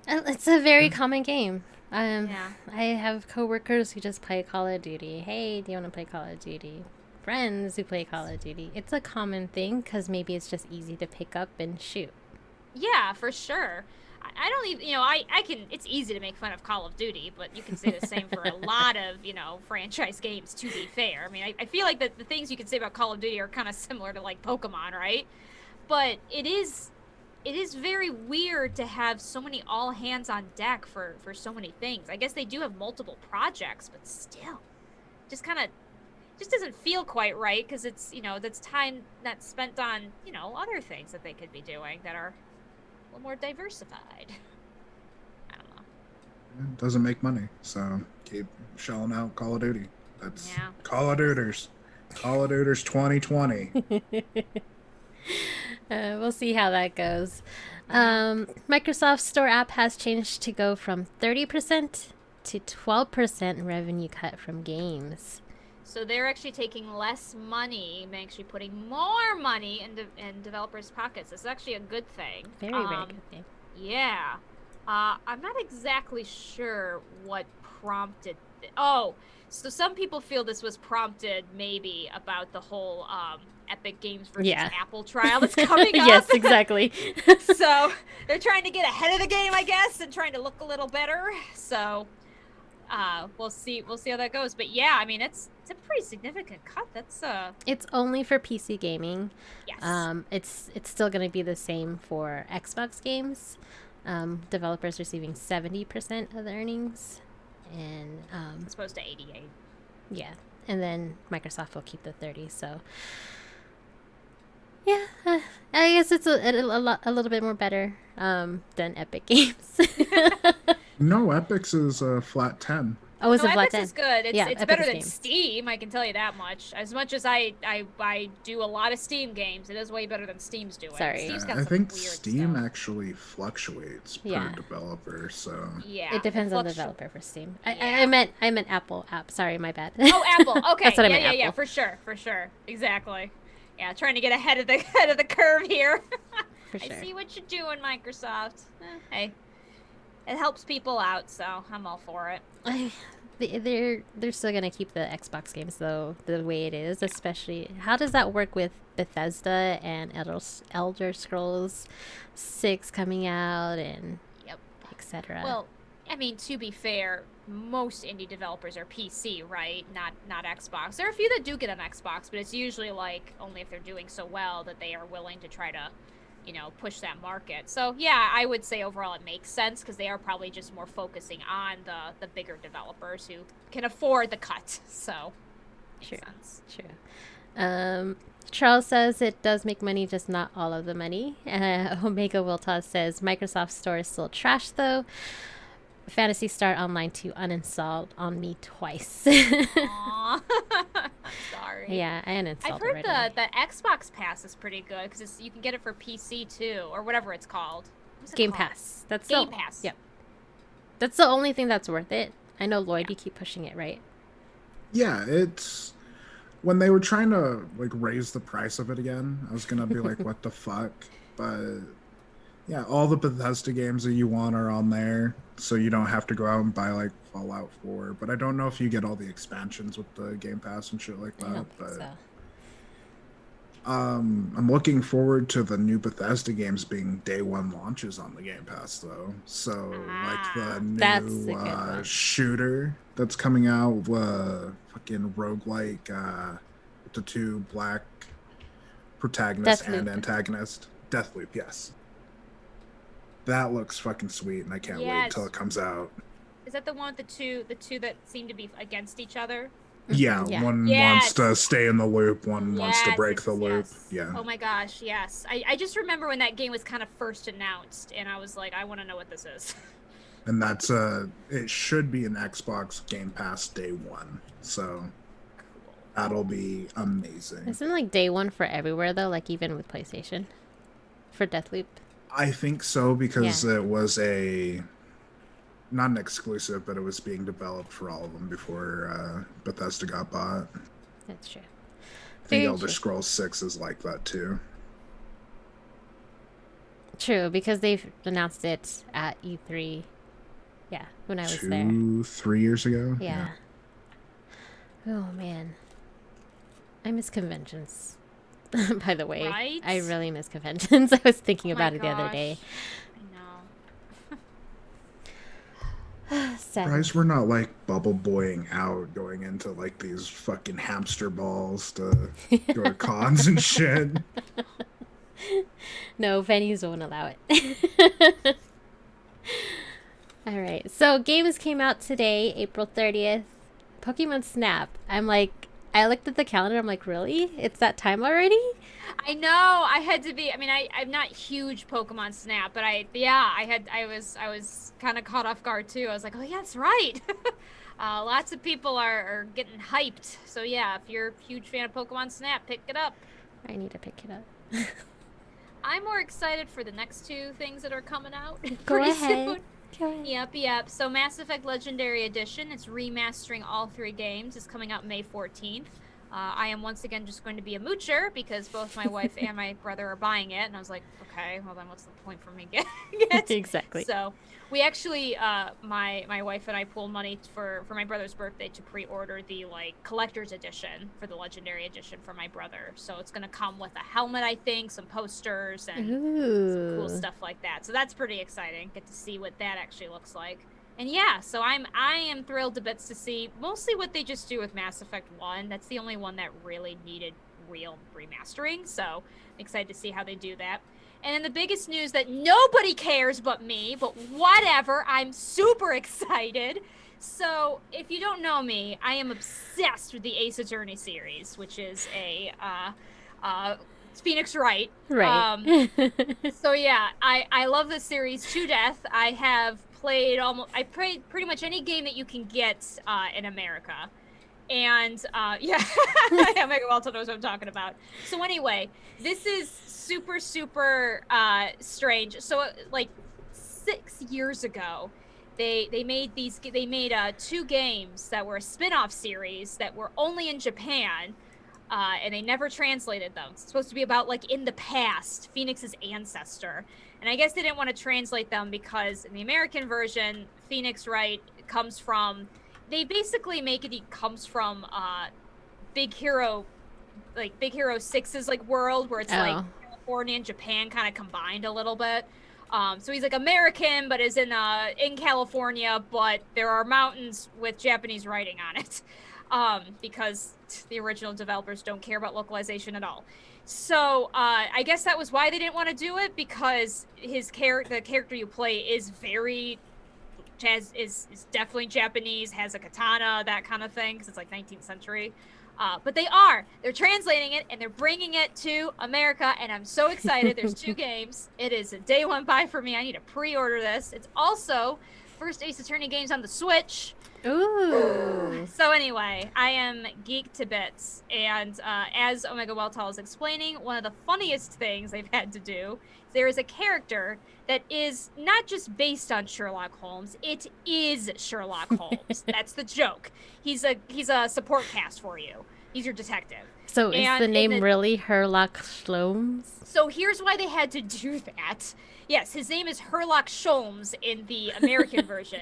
It's a very common game. Yeah. I have coworkers who just play Call of Duty. Hey, do you want to play Call of Duty? Friends who play Call of Duty. It's a common thing because maybe it's just easy to pick up and shoot. Yeah, for sure. I don't even, it's easy to make fun of Call of Duty, but you can say the same for a lot of, franchise games, to be fair. I mean, I feel like the things you can say about Call of Duty are kind of similar to, Pokemon, right? But it is very weird to have so many all hands on deck for so many things. I guess they do have multiple projects, but still, just doesn't feel quite right because it's, that's time that's spent on, other things that they could be doing that are a little more diversified. I don't know. It doesn't make money, so keep shelling out Call of Duty. That's Call of Duters. Call of Duters 2020. We'll see how that goes. Microsoft Store app has changed to go from 30% to 12% revenue cut from games. So they're actually taking less money, and actually putting more money in developers' pockets. This is actually a good thing. Very, very good thing. Yeah. I'm not exactly sure what prompted so some people feel this was prompted maybe about the whole Epic Games versus Apple trial that's coming up. Yes, exactly. So they're trying to get ahead of the game, I guess, and trying to look a little better. So we'll see how that goes. But yeah, I mean it's a pretty significant cut. That's It's only for PC gaming. Yes. It's still going to be the same for Xbox games. Developers receiving 70% of the earnings, and as opposed to 88. Yeah, and then Microsoft will keep the 30. So yeah, I guess it's a little bit more better than Epic Games. No, Epic's is a flat 10. Oh, it's a flat 10. Epic's is good. It's Epic better is than games. Steam, I can tell you that much. As much as I do a lot of Steam games, it is way better than Steam's doing. Sorry. Steam's got I some think weird Steam stuff. actually fluctuates per Yeah. developer, so Yeah. It depends on the developer for Steam. Yeah. I meant Apple app. Sorry, my bad. Oh, Apple. Okay. That's what I meant, Yeah, Apple. for sure. Exactly. Yeah, trying to get ahead of the curve here. For sure. I see what you're doing, Microsoft. Hey. It helps people out, so I'm all for it. They're still gonna keep the Xbox games though the way it is, especially how does that work with Bethesda and Elder Scrolls 6 coming out and Yep. etc. Well, I mean, to be fair, most indie developers are PC, right? Not Xbox. There are a few that do get an Xbox, but it's usually like only if they're doing so well that they are willing to try to, push that market. So yeah, I would say overall it makes sense because they are probably just more focusing on the bigger developers who can afford the cut. So makes sense. True. Charles says it does make money, just not all of the money. Omega Wiltos says Microsoft Store is still trash though. Fantasy Star Online 2 uninstalled on me twice. Aw. I'm sorry. Yeah, I uninstalled I've heard it the Xbox Pass is pretty good because you can get it for PC too, or whatever it's called. What's it Game called? Pass. That's Game Pass. Yep. That's the only thing that's worth it. I know, Lloyd, you keep pushing it, right? Yeah, it's when they were trying to like raise the price of it again, I was gonna be like, what the fuck? But yeah, all the Bethesda games that you want are on there, so you don't have to go out and buy like Fallout 4. But I don't know if you get all the expansions with the Game Pass and shit like I that. don't think But so. I'm looking forward to the new Bethesda games being day one launches on the Game Pass though. So like the That's a new good one. shooter that's coming out, fucking roguelike, the two black protagonist and Deathloop. antagonist. Deathloop, yes. That looks fucking sweet, and I can't wait Yes. till it comes out. Is that the one with the two that seem to be against each other? Yeah, Yeah. one Yes. wants to stay in the loop, one wants to Yes, break yes, the loop. yes. Yeah. Oh my gosh, yes. I just remember when that game was kind of first announced, and I was like, I want to know what this is. And that's it should be an Xbox Game Pass day one. So that'll be amazing. Isn't like day one for everywhere though, like even with PlayStation for Deathloop? I think so because it was not an exclusive, but it was being developed for all of them before Bethesda got bought. That's true. I think Very Elder true. Scrolls 6 is like that too. True, because they've announced it at E3. Yeah, when I was there. 3 years ago. Yeah. Oh man, I miss conventions. By the way, Right? I really miss conventions. I was thinking Oh my about it the other day. gosh. I know. Sad. Surprised we're not like bubble boying out, going into like these fucking hamster balls to go to cons and shit. No, venues won't allow it. All right, so games came out today, April 30th. Pokemon Snap. I looked at the calendar. I'm like, really? It's that time already? I know. I had to be. I mean, I'm not huge Pokemon Snap, but I was kind of caught off guard too. I was like, oh yeah, that's right. Lots of people are getting hyped. So yeah, if you're a huge fan of Pokemon Snap, pick it up. I need to pick it up. I'm more excited for the next two things that are coming out Go pretty ahead. soon. Go ahead. Yep. So Mass Effect Legendary Edition, it's remastering all 3 games, is coming out May 14th. I am once again just going to be a moocher because both my wife and my brother are buying it, and I was like, okay, well then what's the point for me getting it? Exactly. So we actually, my wife and I pooled money for my brother's birthday to pre-order the like collector's edition for the Legendary Edition for my brother. So it's gonna come with a helmet, I think, some posters, and some cool stuff like that. So that's pretty exciting. Get to see what that actually looks like. And yeah, so I am thrilled to bits to see mostly what they just do with Mass Effect 1. That's the only one that really needed real remastering. So I'm excited to see how they do that. And then the biggest news that nobody cares but me, but whatever, I'm super excited. So if you don't know me, I am obsessed with the Ace Attorney series, which is a Phoenix Wright. Right. So yeah, I love this series to death. I have played pretty much any game that you can get in America. And yeah, Mega Walter knows what I'm talking about. So anyway, this is super strange. So like 6 years ago, they made 2 games that were a spin-off series that were only in Japan. and they never translated them. It's supposed to be about like in the past, Phoenix's ancestor. And I guess they didn't want to translate them because in the American version, Phoenix Wright comes from, they basically make it, he comes from Big Hero 6's like world where it's like California and Japan kind of combined a little bit. So he's like American, but is in California, but there are mountains with Japanese writing on it, because the original developers don't care about localization at all. So I guess that was why they didn't want to do it, because the character you play is very is definitely Japanese, has a katana, that kind of thing, because it's like 19th century. But they're translating it and they're bringing it to America, and I'm so excited. There's 2 games. It is a day one buy for me. I need to pre-order this. It's also first Ace Attorney games on the Switch. Ooh. So anyway, I am geeked to bits, and as Omega Weltal is explaining, one of the funniest things they've had to do, there is a character that is not just based on Sherlock Holmes, it is Sherlock Holmes. That's the joke. He's a support cast for you. He's your detective. So is the name really Sherlock Holmes? So here's why they had to do that. Yes, his name is Sherlock Holmes in the American version.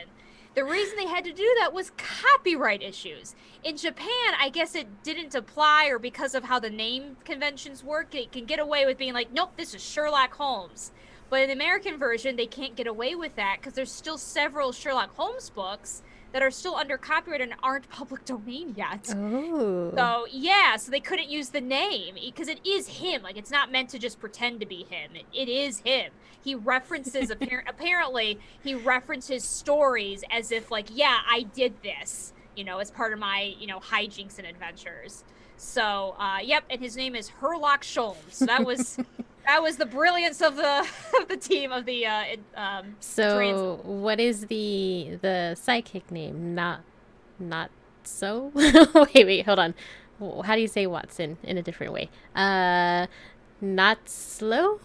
The reason they had to do that was copyright issues. In Japan, I guess it didn't apply, or because of how the name conventions work, it can get away with being like, nope, this is Sherlock Holmes. But in the American version, they can't get away with that because there's still several Sherlock Holmes books that are still under copyright and aren't public domain yet. Oh. So, yeah, so they couldn't use the name because it is him. Like, it's not meant to just pretend to be him. It is him. He references, apparently, he references stories as if, like, yeah, I did this, as part of my, hijinks and adventures. So, yep, and his name is Sherlock Holmes. So that was... That was the brilliance of the team of the So what is the sidekick name? Not so? wait, hold on. How do you say Watson in a different way? Not slow?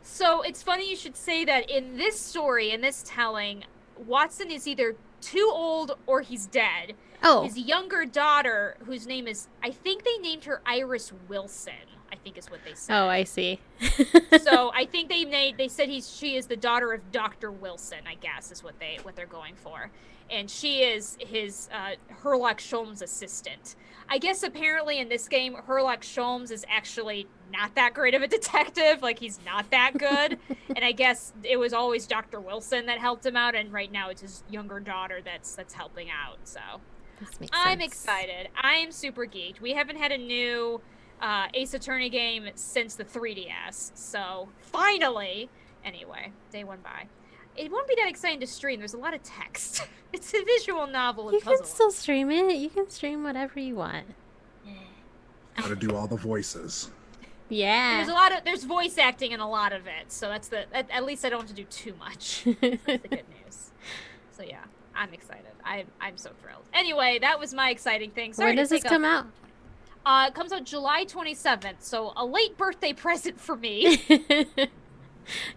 So it's funny you should say that. In this story, in this telling, Watson is either too old or he's dead. Oh. His younger daughter, whose name is, I think they named her Iris Wilson, I think is what they said. Oh, I see. So I think they said she is the daughter of Dr. Wilson, I guess is what they're going for. And she is his Sherlock Holmes assistant. I guess apparently in this game, Sherlock Holmes is actually not that great of a detective. Like, he's not that good. And I guess it was always Dr. Wilson that helped him out, and right now it's his younger daughter that's helping out. So I'm excited. I am super geeked. We haven't had a new Ace Attorney game since the 3DS, so finally. Anyway, day one buy. It won't be that exciting to stream. There's a lot of text. It's a visual novel and puzzle. You can still stream it. You can stream whatever you want. Gotta do all the voices. Yeah. And there's voice acting in a lot of it, so at least I don't have to do too much. That's the good news. So yeah, I'm excited. I'm so thrilled. Anyway, that was my exciting thing. Sorry, when does this come out? It comes out July 27th, so a late birthday present for me.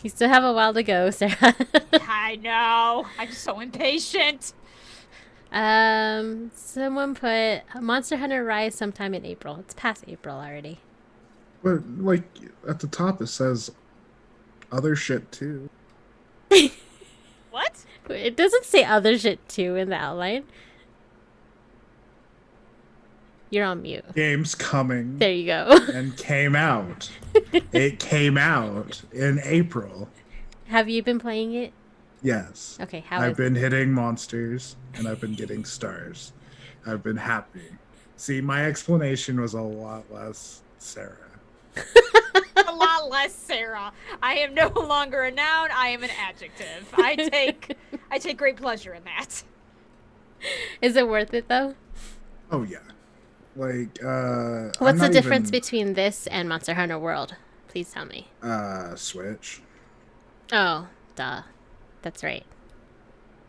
You still have a while to go, Sarah. I know. I'm so impatient. Someone put Monster Hunter Rise sometime in April. It's past April already. But, like, at the top it says other shit too. What? It doesn't say other shit too in the outline. You're on mute. Game's coming. There you go. And came out. It came out in April. Have you been playing it? Yes. Okay, I've been hitting monsters and I've been getting stars. I've been happy. See, my explanation was a lot less Sarah. A lot less Sarah. I am no longer a noun. I am an adjective. I take great pleasure in that. Is it worth it though? Oh yeah. Like, what's the difference between this and Monster Hunter World? Please tell me. Switch. Oh, duh. That's right.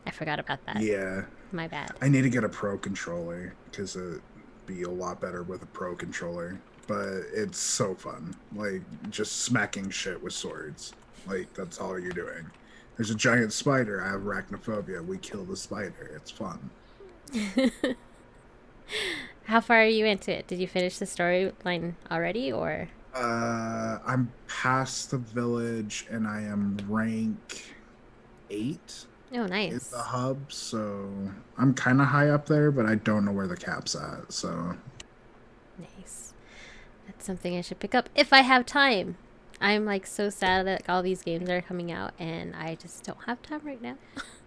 I forgot about that. Yeah. My bad. I need to get a pro controller because it'd be a lot better with a pro controller. But it's so fun. Like, just smacking shit with swords. Like, that's all you're doing. There's a giant spider. I have arachnophobia. We kill the spider. It's fun. How far are you into it? Did you finish the storyline already, or? I'm past the village and I am rank 8 Oh, in nice. the hub, so I'm kind of high up there, but I don't know where the cap's at. So Nice. That's something I should pick up if I have time. I'm like so sad that all these games are coming out and I just don't have time right now.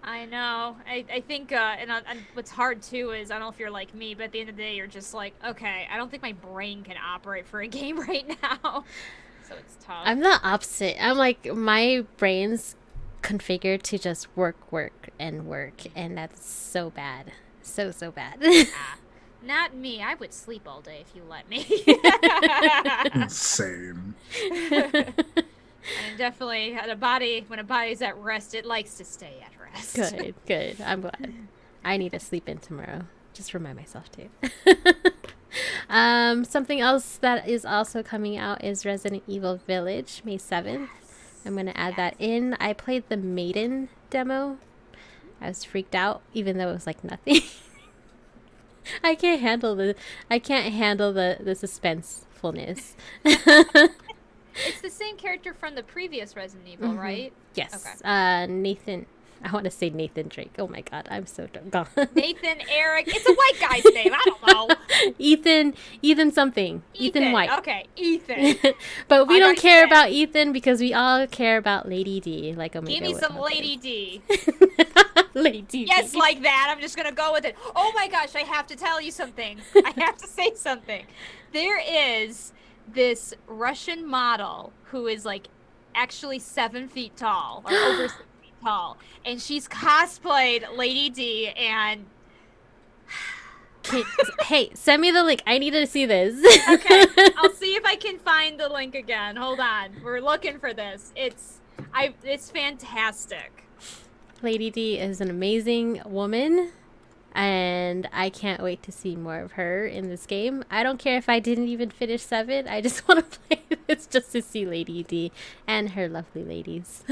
I know. I think, and what's hard too is, I don't know if you're like me, but at the end of the day, you're just like, okay, I don't think my brain can operate for a game right now. So it's tough. I'm the opposite. I'm like, my brain's configured to just work, and that's so bad. So bad. Ah, not me. I would sleep all day if you let me. same. And definitely at a body, when a body's at rest, it likes to stay at rest. Good. I'm glad. I need to sleep in tomorrow. Just remind myself to. Something else that is also coming out is Resident Evil Village, May 7th. I'm going to add that in. I played the Maiden demo. I was freaked out, even though it was like nothing. I can't handle the suspensefulness. It's the same character from the previous Resident Evil, right? Yes. Okay. Nathan. I want to say Nathan Drake. Oh my god, I'm so gone. Nathan, Eric. It's a white guy's name. I don't know. Ethan something. Ethan White. Okay, Ethan. But we I don't got care you. about Ethan because we all care about Lady D, like Omega. Give me would some always. Lady D. Lady D. Yes, like that. I'm just gonna go with it. Oh my gosh, I have to tell you something. I have to say something. There is this Russian model who is like actually 7 feet tall, or over 6 feet tall, and she's cosplayed Lady D, and Hey, send me the link. I need to see this. okay, I'll see if I can find the link again. Hold on, we're looking for this. It's fantastic. Lady D is an amazing woman, and I can't wait to see more of her in this game. I don't care if I didn't even finish 7. I just want to play this just to see Lady D and her lovely ladies.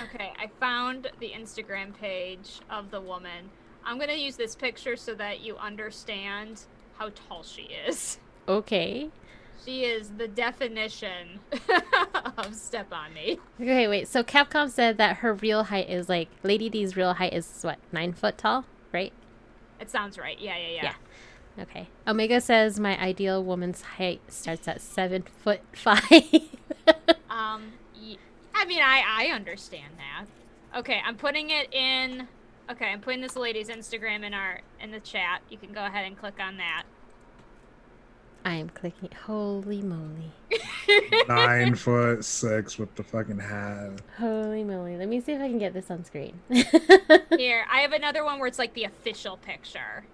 Okay, I found the Instagram page of the woman. I'm gonna use this picture so that you understand how tall she is. Okay. She is the definition of step on me. Okay, wait. So Capcom said that her real height is like Lady D's real height is what, 9 foot tall, right? It sounds right. Yeah. Yeah. Okay. Omega says my ideal woman's height starts at 7'5". I mean, I understand that. Okay, I'm putting it in. Okay, I'm putting this lady's Instagram in the chat. You can go ahead and click on that. I am clicking. Holy moly. 9'6" with the fucking hat. Holy moly. Let me see if I can get this on screen. Here, I have another one where it's like the official picture.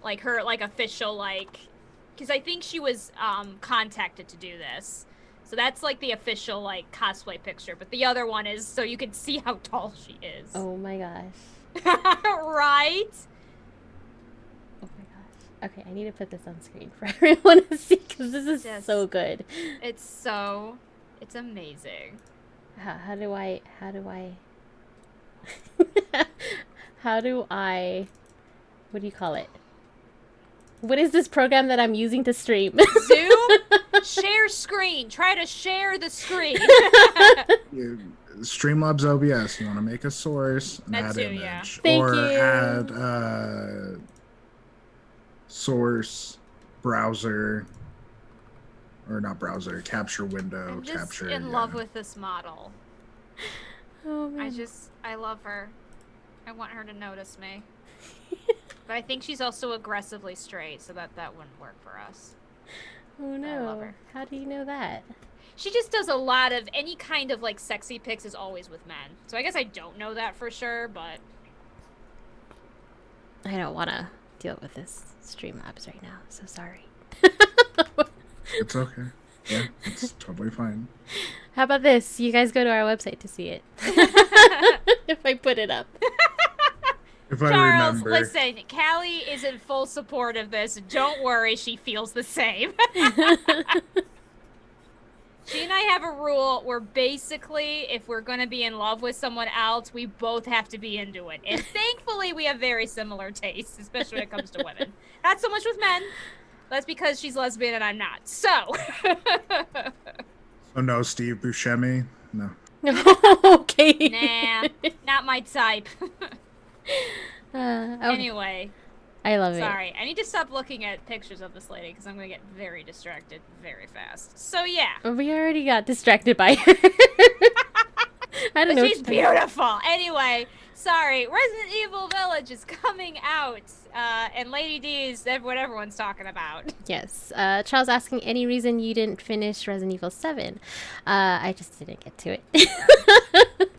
Like her, like official, like, because I think she was contacted to do this. So that's like the official, like, cosplay picture. But the other one is so you can see how tall she is. Oh my gosh. Right? Oh my gosh. Okay, I need to put this on screen for everyone to see because this is Yes. so good. It's amazing. How do I what do you call it? What is this program that I'm using to stream? Zoom? Share screen. Try to share the screen. Streamlabs OBS. You want to make a source and That add too, image, yeah. Thank or you. add source, browser, or not browser, capture window, I'm just capture. in love with this model. Oh man. I love her. I want her to notice me. But I think she's also aggressively straight, so that wouldn't work for us. Oh no. I love her. How do you know that? She just does a lot of any kind of like sexy pics is always with men. So I guess I don't know that for sure, but I don't want to deal with this Streamlabs right now. So sorry. It's okay. Yeah, it's totally fine. How about this? You guys go to our website to see it. If I put it up. If I Charles, remember. listen, Callie is in full support of this. Don't worry, she feels the same. She and I have a rule where basically, if we're going to be in love with someone else, we both have to be into it. And thankfully, we have very similar tastes, especially when it comes to women. Not so much with men. That's because she's lesbian and I'm not. So. So no Steve Buscemi? No. Okay. Nah, not my type. Okay. Anyway. I love it. Sorry, I need to stop looking at pictures of this lady because I'm going to get very distracted very fast. So, yeah. We already got distracted by her. I don't know. She's beautiful. Anyway, sorry. Resident Evil Village is coming out. And Lady D is what everyone's talking about. Yes. Charles asking any reason you didn't finish Resident Evil 7. I just didn't get to it.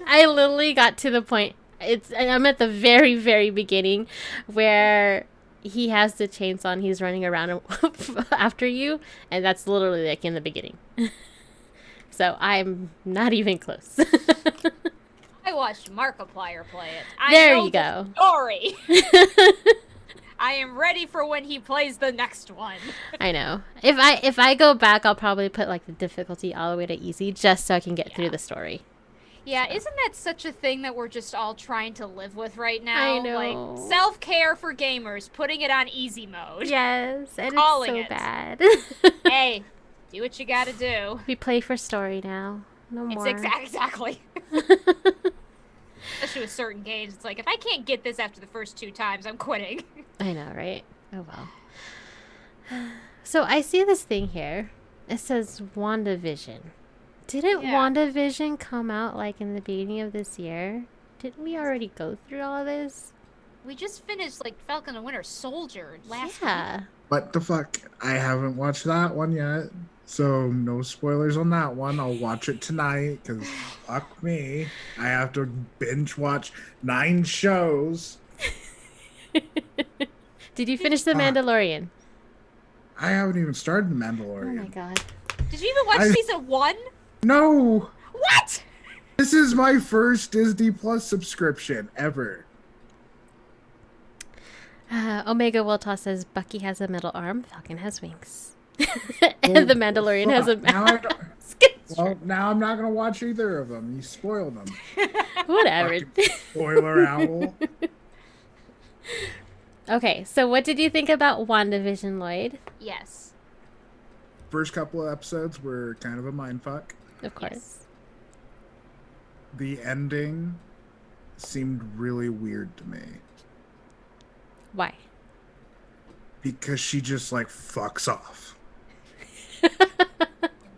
I literally got to the point. I'm at the very, very beginning where he has the chainsaw and he's running around after you, and that's literally like in the beginning. So I'm not even close. I watched Markiplier play it. There you go. Story. I am ready for when he plays the next one. I know. If I go back, I'll probably put like the difficulty all the way to easy just so I can get through the story. Yeah, isn't that such a thing that we're just all trying to live with right now? I know. Like, self-care for gamers, putting it on easy mode. Yes, and Calling it's so it. bad. Hey, do what you gotta do. We play for story now. No more. It's exactly. Especially with certain games, it's like, if I can't get this after the first 2 times, I'm quitting. I know, right? Oh, well. So I see this thing here. It says WandaVision. Didn't WandaVision come out, like, in the beginning of this year? Didn't we already go through all of this? We just finished, like, Falcon and Winter Soldier last week. Yeah. What the fuck? I haven't watched that one yet. So no spoilers on that one. I'll watch it tonight because fuck me. I have to binge watch 9 shows. Did you finish The Mandalorian? I haven't even started The Oh Mandalorian. my god. Did you even watch season 1? No! What? This is my first Disney Plus subscription ever. Omega Woltoss says Bucky has a metal arm, Falcon has wings. And the Mandalorian has a mask. Well, now I'm not going to watch either of them. You spoiled them. Whatever. Spoiler owl. Okay, so what did you think about WandaVision, Lloyd? Yes. First couple of episodes were kind of a mindfuck. Of course. Yes. The ending seemed really weird to me. Why? Because she just, like, fucks off.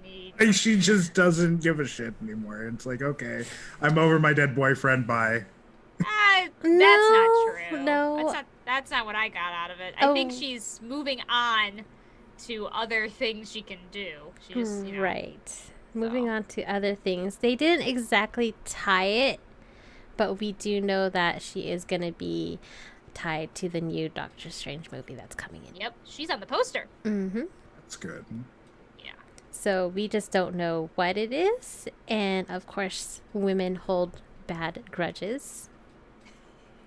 Neat. Like, she just doesn't give a shit anymore. It's like, okay, I'm over my dead boyfriend, bye. That's not true. No. That's not what I got out of it. I think Oh. she's moving on to other things she can do. She just, you know. Right. Moving on to other things. They didn't exactly tie it, but we do know that she is going to be tied to the new Doctor Strange movie that's coming in. Yep, she's on the poster. Mm-hmm. That's good. Yeah. So we just don't know what it is. And of course, women hold bad grudges.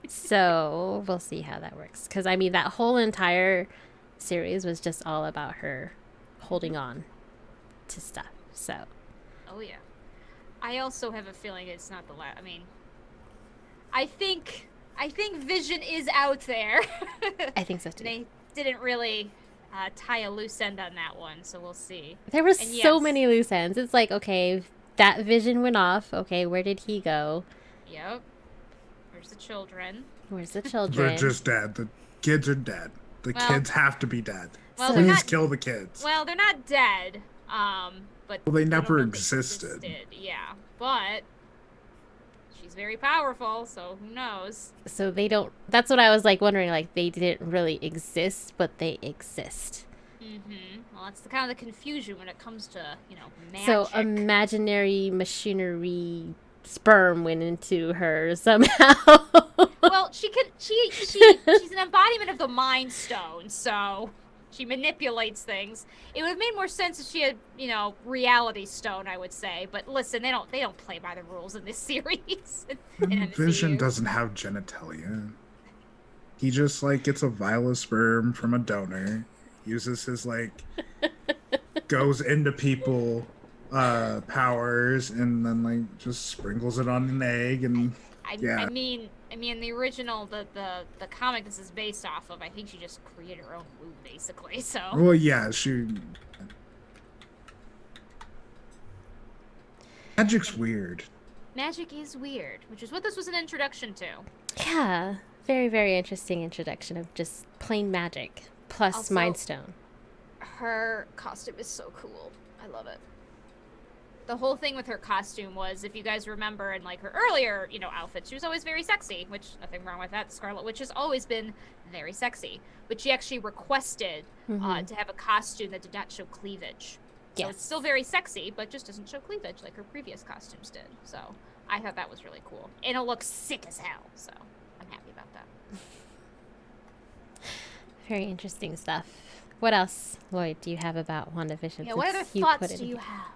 So we'll see how that works. Because, I mean, that whole entire series was just all about her holding on to stuff. So. Oh, yeah. I also have a feeling it's not the last. I mean, I think Vision is out there. I think so too. They didn't really tie a loose end on that one, so we'll see. There were And so yes. many loose ends. It's like, okay, that Vision went off. Okay, where did he go? Yep. Where's the children? Where's the children? They're just dead. The kids are dead. The Well- kids have to be dead. Well, they're Please not- kill the kids. Well, they're not dead. But Well, they I don't never know if they existed. Yeah, but she's very powerful, so who knows? So they don't. That's what I was like wondering. Like they didn't really exist, but they exist. Well, that's the kind of the confusion when it comes to magic. So imaginary machinery sperm went into her somehow. Well, she's an embodiment of the Mind Stone, so she manipulates things. It would have made more sense if she had, Reality Stone, I would say. But listen, they don't play by the rules in this series. in MCU. Vision doesn't have genitalia. He just, like, gets a vial of sperm from a donor, uses his, like, goes into people powers and then like just sprinkles it on an egg and yeah. I mean, the original, the comic this is based off of, I think she just created her own move, basically, so. Well, yeah, magic's weird. Magic is weird, which is what this was an introduction to. Yeah, very, very interesting introduction of just plain magic plus Also, Mind Stone. Her costume is so cool. I love it. The whole thing with her costume was, if you guys remember in like her earlier, outfits, she was always very sexy, which nothing wrong with that. Scarlet Witch has always been very sexy, but she actually requested to have a costume that did not show cleavage. So it's still very sexy, but just doesn't show cleavage like her previous costumes did. So I thought that was really cool. And it looks sick as hell, so I'm happy about that. Very interesting stuff. What else, Lloyd, do you have about WandaVision? Yeah, what other thoughts do you have?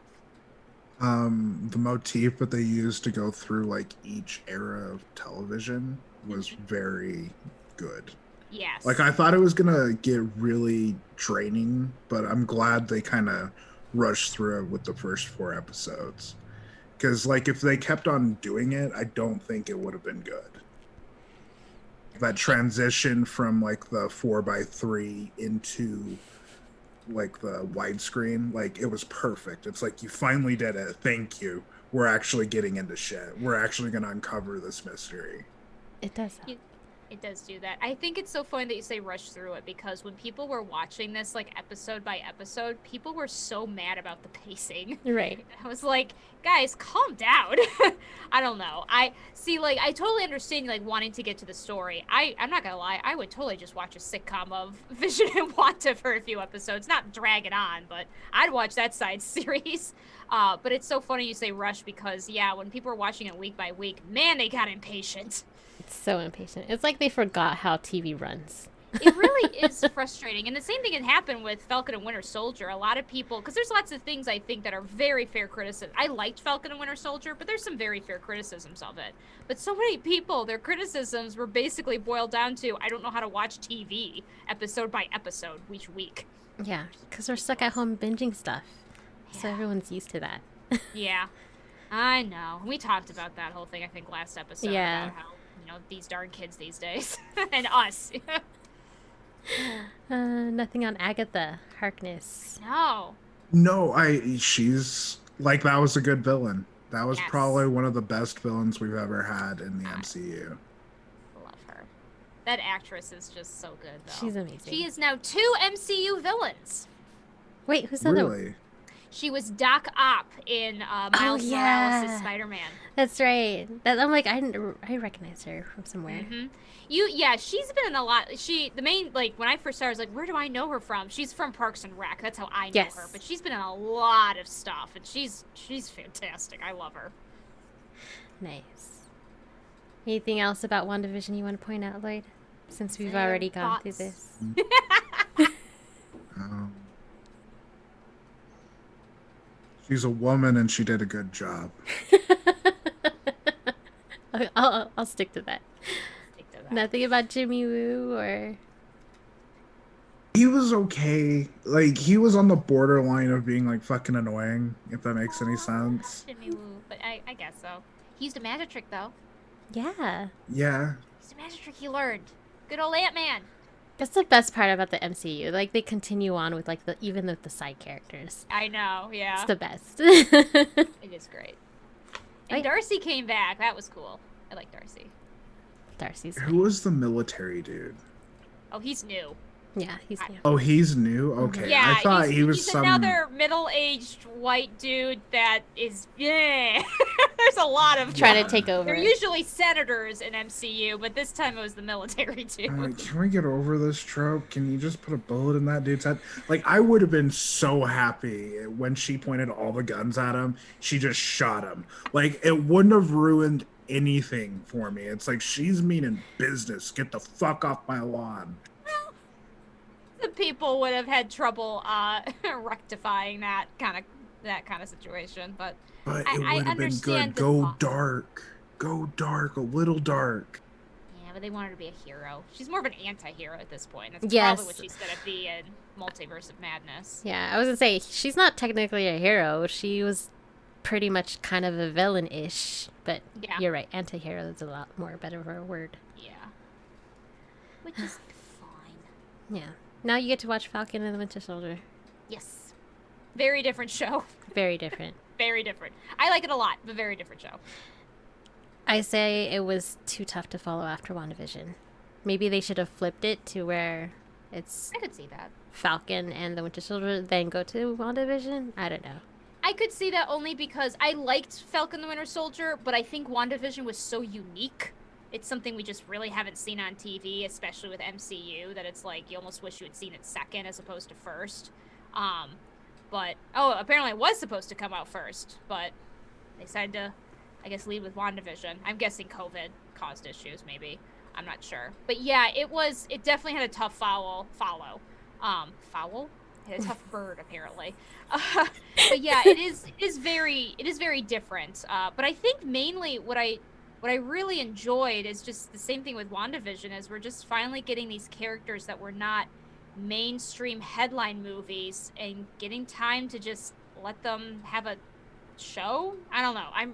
The motif that they used to go through like each era of television was very good. Yes. Like I thought it was gonna get really draining, but I'm glad they kind of rushed through it with the first 4 episodes. Because like if they kept on doing it, I don't think it would have been good. That transition from like the 4:3 into like the widescreen, like it was perfect. It's like you finally did it. Thank you. We're actually getting into shit. We're actually gonna uncover this mystery. It does. It does do that. I think it's so funny that you say rush through it, because when people were watching this like episode by episode, people were so mad about the pacing. Right. I was like, guys, calm down. I don't know. I totally understand like wanting to get to the story. I'm not gonna lie, I would totally just watch a sitcom of Vision and Wanda for a few episodes. Not drag it on, but I'd watch that side series. But it's so funny you say rush, because yeah, when people were watching it week by week, man, they got impatient. It's so impatient. It's like they forgot how TV runs. It really is frustrating. And the same thing had happened with Falcon and Winter Soldier. A lot of people, because there's lots of things I think that are very fair criticism. I liked Falcon and Winter Soldier, but there's some very fair criticisms of it. But so many people, their criticisms were basically boiled down to, I don't know how to watch TV episode by episode, each week. Yeah, because we're stuck at home binging stuff. Yeah. So everyone's used to that. Yeah, I know. We talked about that whole thing, I think, last episode. Yeah. About how, these darn kids these days. And us. Nothing on Agatha Harkness. No, she's like, that was a good villain. That was Yes. probably one of the best villains we've ever had in the MCU. love her. That actress is just so good, though. She's amazing. She is now 2 MCU villains. Wait, who's the other one? Really? She was Doc Ock in Miles Morales' Spider-Man. That's right. I'm like, I recognize her from somewhere. Mm-hmm. She's been in a lot. When I first started, I was like, where do I know her from? She's from Parks and Rec. That's how I know her. But she's been in a lot of stuff, and she's fantastic. I love her. Nice. Anything else about WandaVision you want to point out, Lloyd? Since we've already gone through this. She's a woman and she did a good job. I'll stick to that. Nothing about Jimmy Woo or... He was okay. Like, he was on the borderline of being, like, fucking annoying, if that makes any sense. Jimmy Woo, but I guess so. He used a magic trick, though. Yeah. Yeah. It's a magic trick he learned. Good old Ant-Man. That's the best part about the MCU. Like, they continue on with, like, even with the side characters. I know, yeah. It's the best. It is great. And Darcy came back. That was cool. I like Darcy. Darcy's Who was the military dude? Oh, he's new. Yeah, he's new. Oh, he's new? Okay. Yeah, I thought he was he's some... another middle-aged white dude that is... Yeah. There's a lot of... Trying to take over. They're usually senators in MCU, but this time it was the military dude. Can we get over this trope? Can you just put a bullet in that dude's head? Like, I would have been so happy when she pointed all the guns at him. She just shot him. Like, it wouldn't have ruined anything for me. It's like, she's meaning business. Get the fuck off my lawn. The people would have had trouble rectifying that kind of situation, but it would have been good. Go dark, a little dark. Yeah, but they want her to be a hero. She's more of an anti-hero at this point. That's Yes. probably what she's gonna be in Multiverse of Madness. Yeah, I was gonna say, she's not technically a hero. She was pretty much kind of a villain-ish. But Yeah. you're right, anti-hero is a lot more better of a word. Yeah. Which is fine. Yeah. Now you get to watch Falcon and the Winter Soldier. Yes. Very different show. Very different. Very different. I like it a lot, but very different show. I say it was too tough to follow after WandaVision. Maybe they should have flipped it to where it's I could see that. Falcon and the Winter Soldier, then go to WandaVision. I don't know. I could see that only because I liked Falcon the Winter Soldier, but I think WandaVision was so unique. It's something we just really haven't seen on TV, especially with MCU, that it's like you almost wish you had seen it second as opposed to first. But, apparently it was supposed to come out first, but they decided to, I guess, lead with WandaVision. I'm guessing COVID caused issues, maybe. I'm not sure. But yeah, it definitely had a tough foul? Foul? It had a tough bird, apparently. But yeah, it is very different. But I think mainly what I really enjoyed is just the same thing with WandaVision, is we're just finally getting these characters that were not mainstream headline movies and getting time to just let them have a show. I don't know. I'm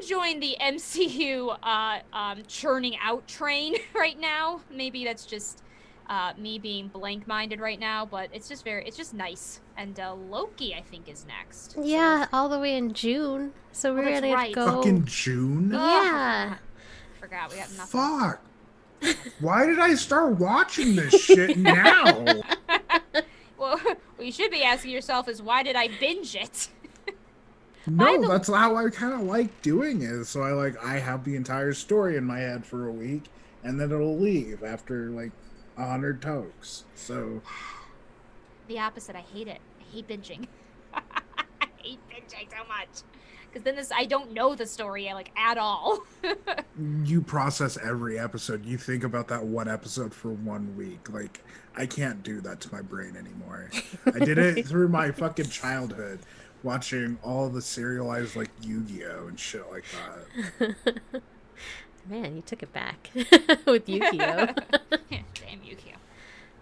enjoying the MCU churning out train right now. Maybe that's just me being blank-minded right now, but it's just nice. And Loki, I think, is next. Yeah, all the way in June. So we're that's gonna right. go. Fucking June? Yeah. Forgot we got nothing. Fuck. Why did I start watching this shit now? Well, what you should be asking yourself is, why did I binge it? No, that's how I kind of like doing it. So I have the entire story in my head for a week, and then it'll leave after 100 tokes. So The opposite. I hate it. I hate binging. I hate binging so much. Because then I don't know the story at all. you process every episode. You think about that one episode for 1 week. I can't do that to my brain anymore. I did it through my fucking childhood, watching all the serialized Yu-Gi-Oh and shit like that. Man, you took it back with Yu-Gi-Oh. Damn Yu-Gi-Oh.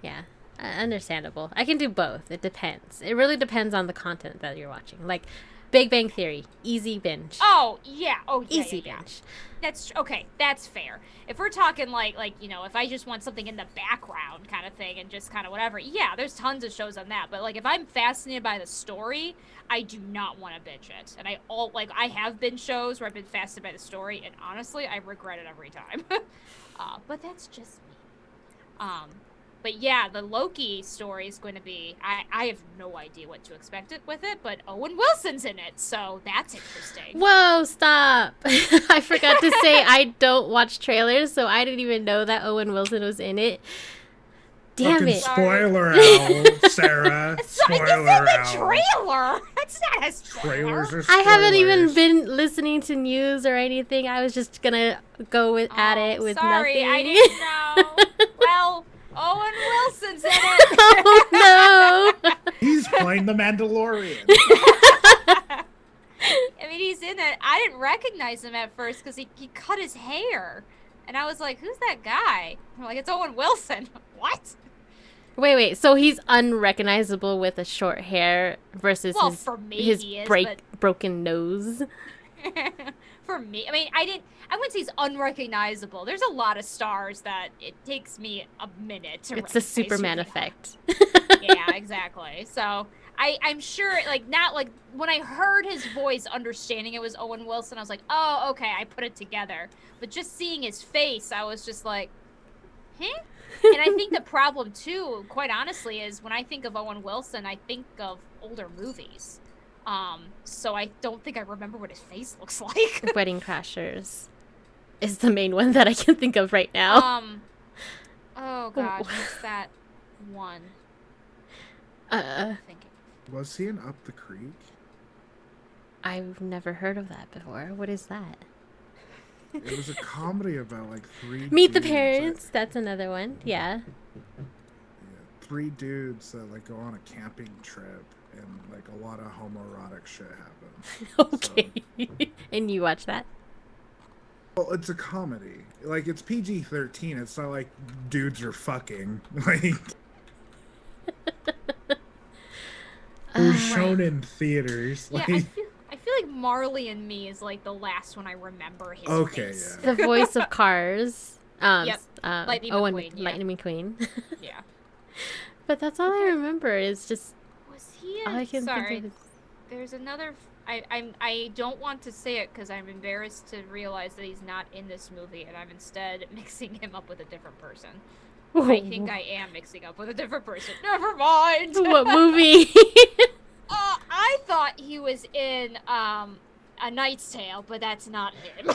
Yeah, understandable. I can do both. It depends. It really depends on the content that you're watching. Big Bang Theory, easy binge. Oh, yeah. Oh, yeah. Easy yeah, yeah. binge. That's okay. That's fair. If we're talking if I just want something in the background kind of thing and just kind of whatever, yeah, there's tons of shows on that. But if I'm fascinated by the story, I do not want to binge it. And I have binge shows where I've been fascinated by the story, and honestly, I regret it every time. But that's just me. But yeah, the Loki story is going to be, I have no idea what to expect with it, but Owen Wilson's in it, so that's interesting. Whoa, stop. I forgot to say I don't watch trailers, so I didn't even know that Owen Wilson was in it. Damn Fucking it. spoiler out, Sarah. Spoiler It's out. a trailer. That's not a spoiler. Trailers are spoilers. I haven't even been listening to news or anything. I was just gonna go at it with sorry, nothing. I didn't know. Well, Owen Wilson's in it. Oh no. He's playing the Mandalorian. I mean, he's in it. I didn't recognize him at first because he cut his hair. And I was like, who's that guy? I'm like, it's Owen Wilson. What? Wait. So he's unrecognizable with a short hair versus For me, his he is, broken nose. For me, I mean, I wouldn't say he's unrecognizable. There's a lot of stars that it takes me a minute to It's the recognize Superman who they are. effect. Yeah, exactly. So I'm sure, not when I heard his voice, understanding it was Owen Wilson, I was like, oh, okay, I put it together. But just seeing his face, I was just like, huh? And I think the problem too, quite honestly, is when I think of Owen Wilson, I think of older movies. So I don't think I remember what his face looks like. Wedding Crashers is the main one that I can think of right now. Oh gosh, what's that one? Thinking. Was he in Up the Creek? I've never heard of that before. What is that? It was a comedy about three Meet the dudes Parents. That's another one. Yeah. three dudes that go on a camping trip, and a lot of homoerotic shit happens. Okay. And you watch that? Well, it's a comedy. Like, it's PG-13. It's not like dudes are fucking. Like, it was shown in theaters. Yeah, Like, I feel like Marley and Me is like the last one I remember his okay, face. yeah. The voice of Cars. Yep. Lightning Owen McQueen, yeah. Lightning McQueen. Yeah. But that's all I remember is just Was he? all I can Sorry. think of is There's another. I don't want to say it because I'm embarrassed to realize that he's not in this movie, and I'm instead mixing him up with a different person. I think I am mixing up with a different person. Never mind. What movie? I thought he was in A Knight's Tale, but that's not him.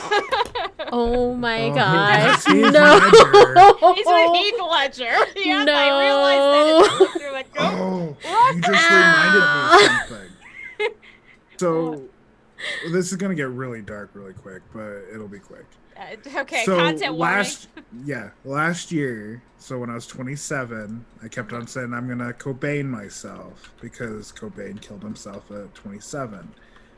Oh my Oh, gosh. that's Heath No. Ledger. He's with Heath Ledger. Yes, No. I realized that. Through like, Oh, What? you just reminded me of something. So, this is gonna get really dark really quick, but it'll be quick. Okay, So content last year, so when I was 27, I kept on saying I'm gonna Cobain myself because Cobain killed himself at 27.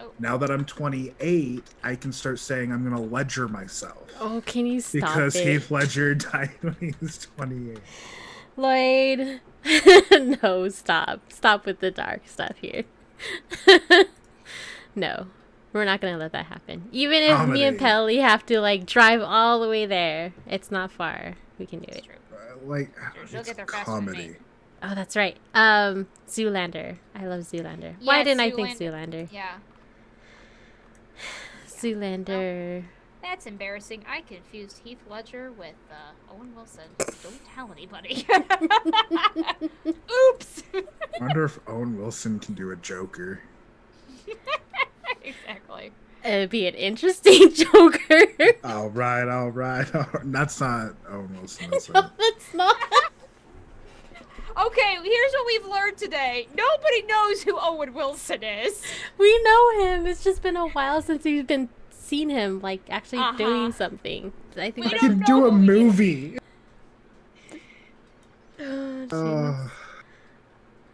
Oh. Now that I'm 28, I can start saying I'm gonna Ledger myself Oh, can you stop because it? Heath Ledger died when he was 28. Lloyd. No, stop. Stop with the dark stuff here. No. We're not gonna let that happen. Even if me and Comedy. Pelly have to like drive all the way there, it's not far. We can do it. Like, She'll it's get there faster than me. comedy. Oh, that's right. Zoolander. I love Zoolander. Why Yeah, didn't I think Zoolander. Zoolander? Yeah, Zoolander. that's embarrassing. I confused Heath Ledger with Owen Wilson. Don't tell anybody. Oops. I wonder if Owen Wilson can do a Joker. Exactly. It'd be an interesting Joker. All right. That's not Owen Wilson, is it? No, that's not. Okay, here's what we've learned today. Nobody knows who Owen Wilson is. We know him. It's just been a while since we've been seen him like actually doing something. I think We He that's don't can know do a who he is. movie. Oh, jeez. Uh,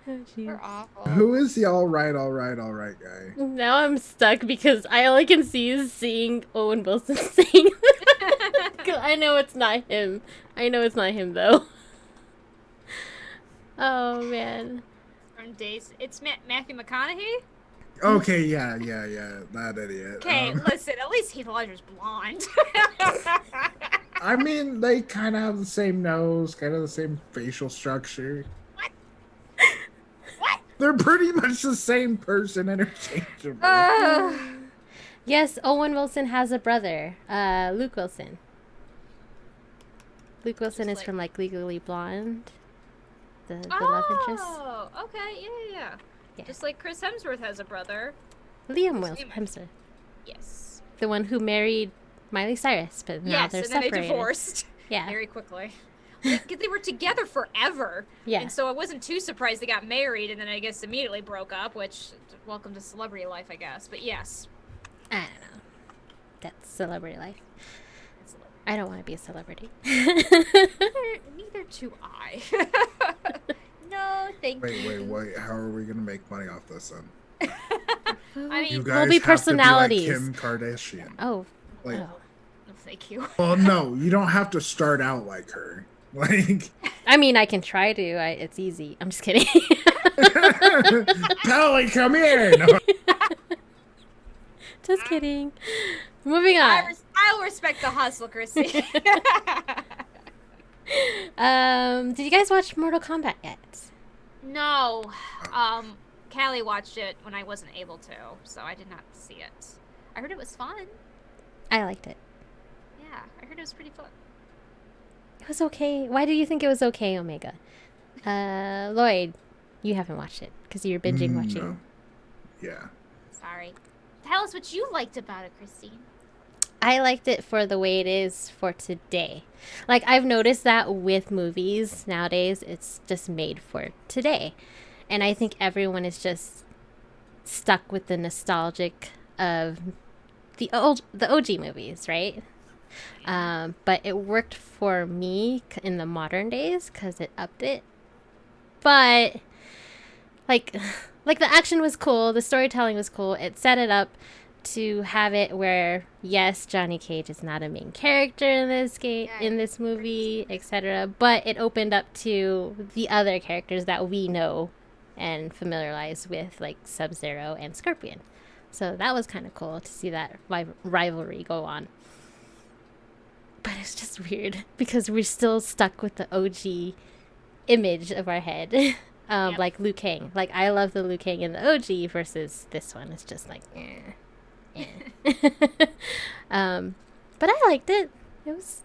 Oh, jeez. We're awful. who is the all right guy? Now I'm stuck because I all I can see is seeing Owen Wilson sing. I know it's not him. I know it's not him though. Oh man. From days, it's Matthew McConaughey. Okay, yeah, that idiot. Okay, listen. At least Heath Ledger's blonde. I mean, they kind of have the same nose, kind of the same facial structure. What? They're pretty much the same person, interchangeable. Yes, Owen Wilson has a brother, Luke Wilson. Luke Wilson is like- from like Legally Blonde, the love interest. Oh, okay, yeah. Yeah. Just like Chris Hemsworth has a brother. Liam Who's Wilson, famous? Hemsworth, Yes. the one who married Miley Cyrus, but now Yes, they're and then separated. they divorced Yeah, very quickly. Because they were together forever. yeah. And so I wasn't too surprised they got married and then I guess immediately broke up, which, welcome to celebrity life, I guess. But yes. I don't know. That's celebrity life. It's celebrity. I don't want to be a celebrity. Neither do I. No, thank you. Wait. How are we gonna make money off this then? I mean, You We'll guys be have personalities. to be like Kim Kardashian. Oh, Like, oh. no, thank you. well, no, you don't have to start out like her. Like, I mean, I can try to. It's easy. I'm just kidding. Pally, come here. No. Just kidding. Moving on. I'll respect the hustle, Chrissy. Did you guys watch Mortal Kombat yet? No. Callie watched it when I wasn't able to, so I did not see it. I heard it was fun. I liked it. Yeah, I heard it was pretty fun. It was okay. Why do you think it was okay, Omega? Lloyd, you haven't watched it because you're binging watching. No. Yeah. Sorry. Tell us what you liked about it, Christine. I liked it for the way it is for today. Like, I've noticed that with movies nowadays, it's just made for today. And I think everyone is just stuck with the nostalgic of the OG movies, right? But it worked for me in the modern days because it upped it. But, like the action was cool, the storytelling was cool, it set it up to have it where, yes, Johnny Cage is not a main character in this game, in this movie, etc., but it opened up to the other characters that we know and familiarize with, like Sub-Zero and Scorpion. So that was kind of cool to see that rivalry go on. But it's just weird because we're still stuck with the OG image of our head. Like Liu Kang. Like, I love the Liu Kang in the OG versus this one. It's just like, but I liked it. It was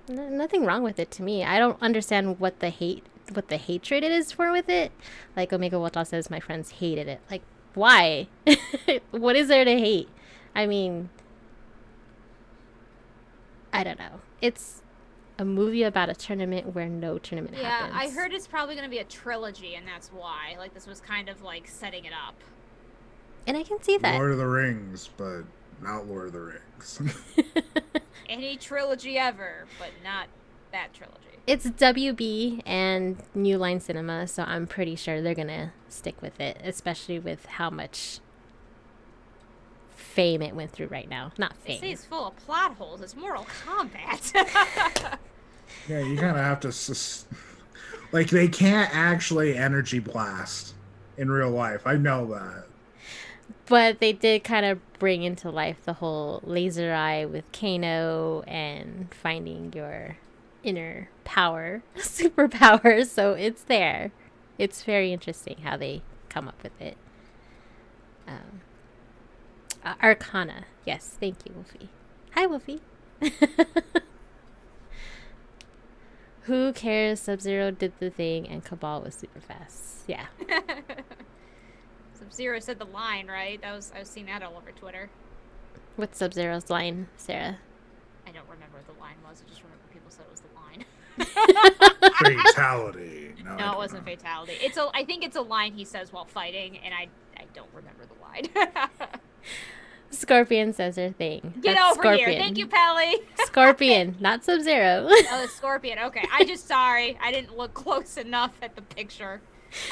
nothing wrong with it to me. I don't understand what the hatred it is for with it. Like Omega Wata says, my friends hated it. Like, why? What is there to hate? I mean, I don't know. It's a movie about a tournament where no tournament happens. Yeah, I heard it's probably going to be a trilogy, and that's why. Like, this was kind of, like, setting it up. And I can see that. Lord of the Rings, but not Lord of the Rings. Any trilogy ever, but not that trilogy. It's WB and New Line Cinema, so I'm pretty sure they're going to stick with it, especially with how much fame it went through right now. Not fame. They say it's full of plot holes. It's Mortal Kombat. Yeah, you kind of have to... like, they can't actually energy blast in real life. I know that. But they did kind of bring into life the whole laser eye with Kano and finding your inner power, superpower. So it's there. It's very interesting how they come up with it. Arcana. Yes, thank you, Wolfie. Hi, Wolfie. Who cares? Sub-Zero did the thing and Cabal was super fast. Yeah. Sub-Zero said the line, right? I was seeing that all over Twitter. What's Sub-Zero's line, Sarah? I don't remember what the line was. I just remember people said it was the line. Fatality. No, it wasn't fatality. I think it's a line he says while fighting, and I don't remember the line. Scorpion says her thing. Get That's over Scorpion. here. Thank you, Pally. Scorpion, not Sub-Zero. Oh, the Scorpion. Okay. Sorry. I didn't look close enough at the picture.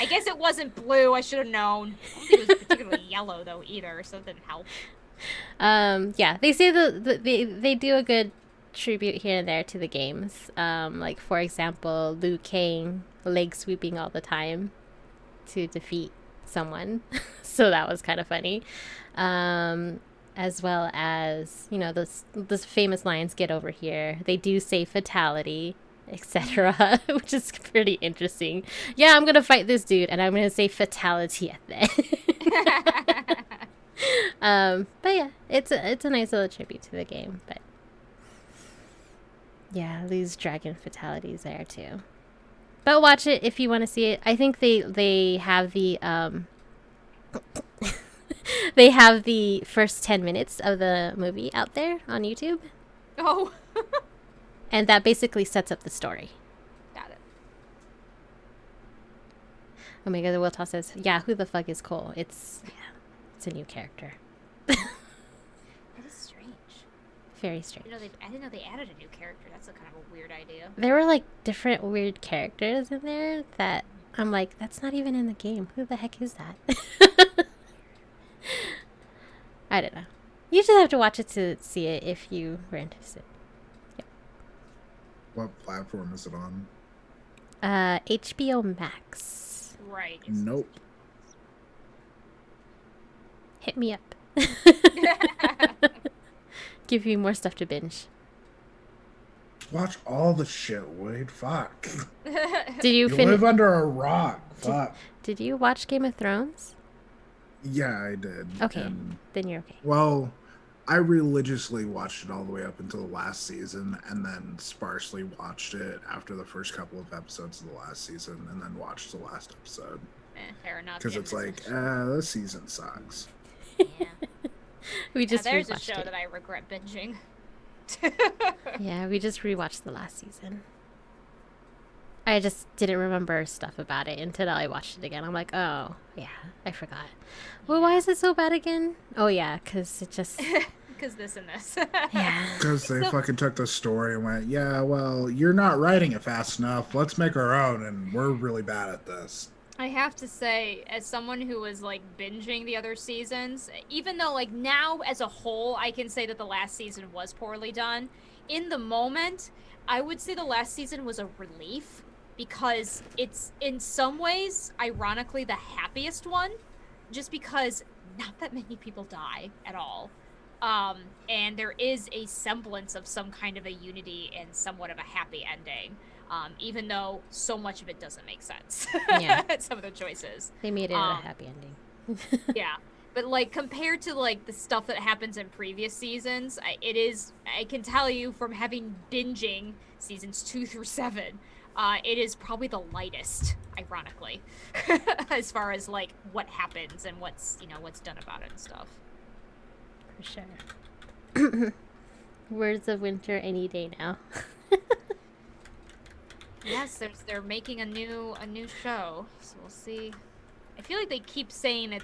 I guess it wasn't blue. I should have known. I don't think it was particularly yellow, though, either, so it didn't help. Yeah, they say they do a good tribute here and there to the games. Like, for example, Liu Kang leg sweeping all the time to defeat someone. So that was kind of funny. As well as, you know, those famous lines, get over here. They do say fatality, etc., which is pretty interesting. Yeah, I'm going to fight this dude, and I'm going to say fatality at the end. But yeah, it's a nice little tribute to the game. But yeah, Liu's dragon fatalities there too. But watch it if you want to see it. I think they have the they have the first 10 minutes of the movie out there on YouTube. Oh. And that basically sets up the story. Got it. Omega the Wilta says, yeah, who the fuck is Cole? It's a new character. That is strange. Very strange. I didn't know they added a new character. That's a kind of a weird idea. There were like different weird characters in there that I'm like, that's not even in the game. Who the heck is that? I don't know. You just have to watch it to see it if you were interested. Yep. What platform is it on? HBO Max. Right. Nope. Hit me up. Give you more stuff to binge. Watch all the shit, Wade. Fuck. Did you You finish? live under a rock. Fuck. Did you watch Game of Thrones? Yeah, I did. Okay, And, then you're okay. well, I religiously watched it all the way up until the last season, and then sparsely watched it after the first couple of episodes of the last season, and then watched the last episode. Fair enough. Because it's like, this season sucks. Yeah. We just There's a rewatched show it. that I regret binging. Yeah, we just rewatched the last season. I just didn't remember stuff about it until I watched it again. I'm like, oh, yeah, I forgot. Well, why is it so bad again? Oh, yeah, because it just... Because this and this. Yeah. Because they fucking took the story and went, yeah, well, you're not writing it fast enough. Let's make our own, and we're really bad at this. I have to say, as someone who was like binging the other seasons, even though like now as a whole, I can say that the last season was poorly done, in the moment, I would say the last season was a relief because it's in some ways, ironically, the happiest one, just because not that many people die at all. And there is a semblance of some kind of a unity and somewhat of a happy ending. Even though so much of it doesn't make sense. Yeah. Some of the choices. They made it a happy ending. Yeah. But like compared to like the stuff that happens in previous seasons, I can tell you from having binging seasons 2 through 7, it is probably the lightest, ironically, as far as like what happens and what's done about it and stuff. For sure. Words of Winter any day now. Yes, they're making a new show, so we'll see. I feel like they keep saying that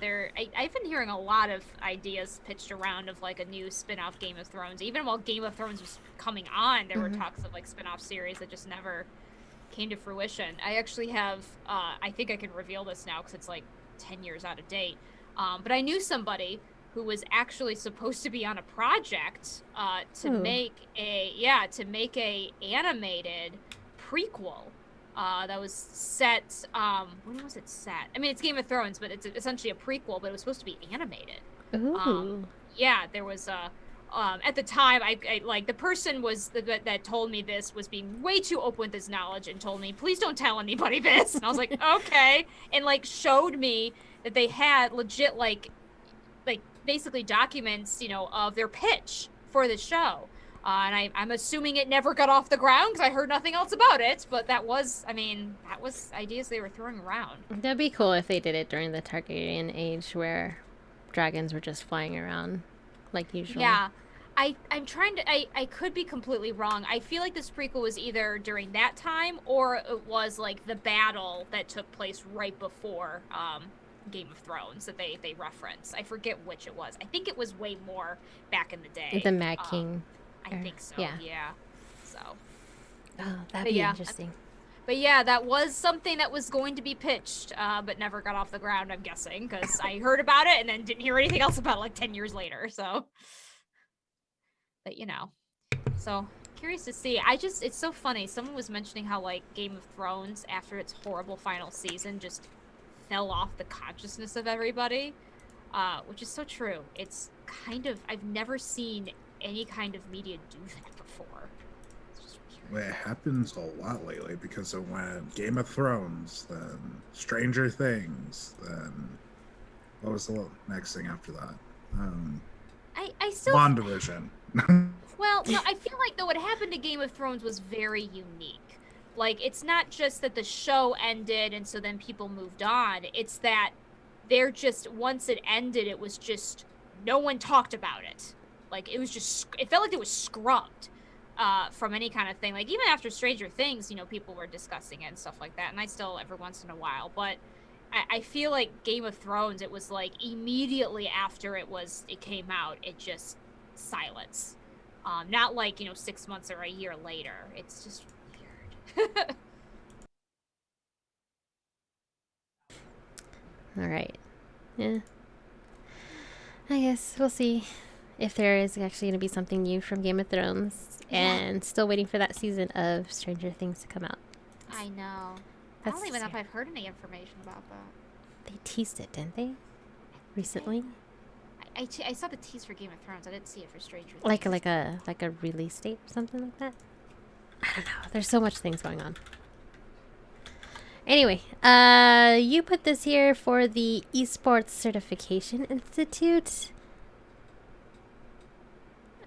I've been hearing a lot of ideas pitched around of like a new spin-off Game of Thrones. Even while Game of Thrones was coming on, there were talks of like spin-off series that just never came to fruition. I actually have, I think I can reveal this now because it's like 10 years out of date. But I knew somebody who was actually supposed to be on a project to make a animated prequel that was set. When was it set? I mean, it's Game of Thrones, but it's essentially a prequel, but it was supposed to be animated. Ooh. Yeah, there was at the time, I like the person that told me this was being way too open with his knowledge and told me, please don't tell anybody this. And I was like, okay, and like showed me that they had legit like basically documents, of their pitch for the show. And I'm assuming it never got off the ground because I heard nothing else about it. But that was ideas they were throwing around. That'd be cool if they did it during the Targaryen age where dragons were just flying around like usual. Yeah. I'm trying to, I could be completely wrong. I feel like this prequel was either during that time or it was like the battle that took place right before Game of Thrones that they reference. I forget which it was. I think it was way more back in the day. The Mad King. I think so. Yeah. So. Oh, that'd be interesting. But yeah, that was something that was going to be pitched, but never got off the ground, I'm guessing, because I heard about it and then didn't hear anything else about it like 10 years later, so. But, so curious to see. It's so funny. Someone was mentioning how, like, Game of Thrones, after its horrible final season, just fell off the consciousness of everybody, which is so true. It's kind of, I've never seen any kind of media do that before. It happens a lot lately because it went Game of Thrones, then Stranger Things, then what was the next thing after that? I still WandaVision. Well, no, I feel like though what happened to Game of Thrones was very unique. Like, it's not just that the show ended and so then people moved on. It's that once it ended, it was just, no one talked about it. Like, it felt like it was scrubbed from any kind of thing. Like, even after Stranger Things, people were discussing it and stuff like that. And I still, every once in a while. But I feel like Game of Thrones, it was like immediately after it came out, it just silence. Not like, 6 months or a year later. It's just weird. All right. Yeah. I guess we'll see if there is actually going to be something new from Game of Thrones. And still waiting for that season of Stranger Things to come out. I know. I don't even know if I've heard any information about that. They teased it, didn't they? Recently? I saw the tease for Game of Thrones. I didn't see it for Stranger Things. Like a release date or something like that? I don't know. There's so much things going on. Anyway, you put this here for the Esports Certification Institute.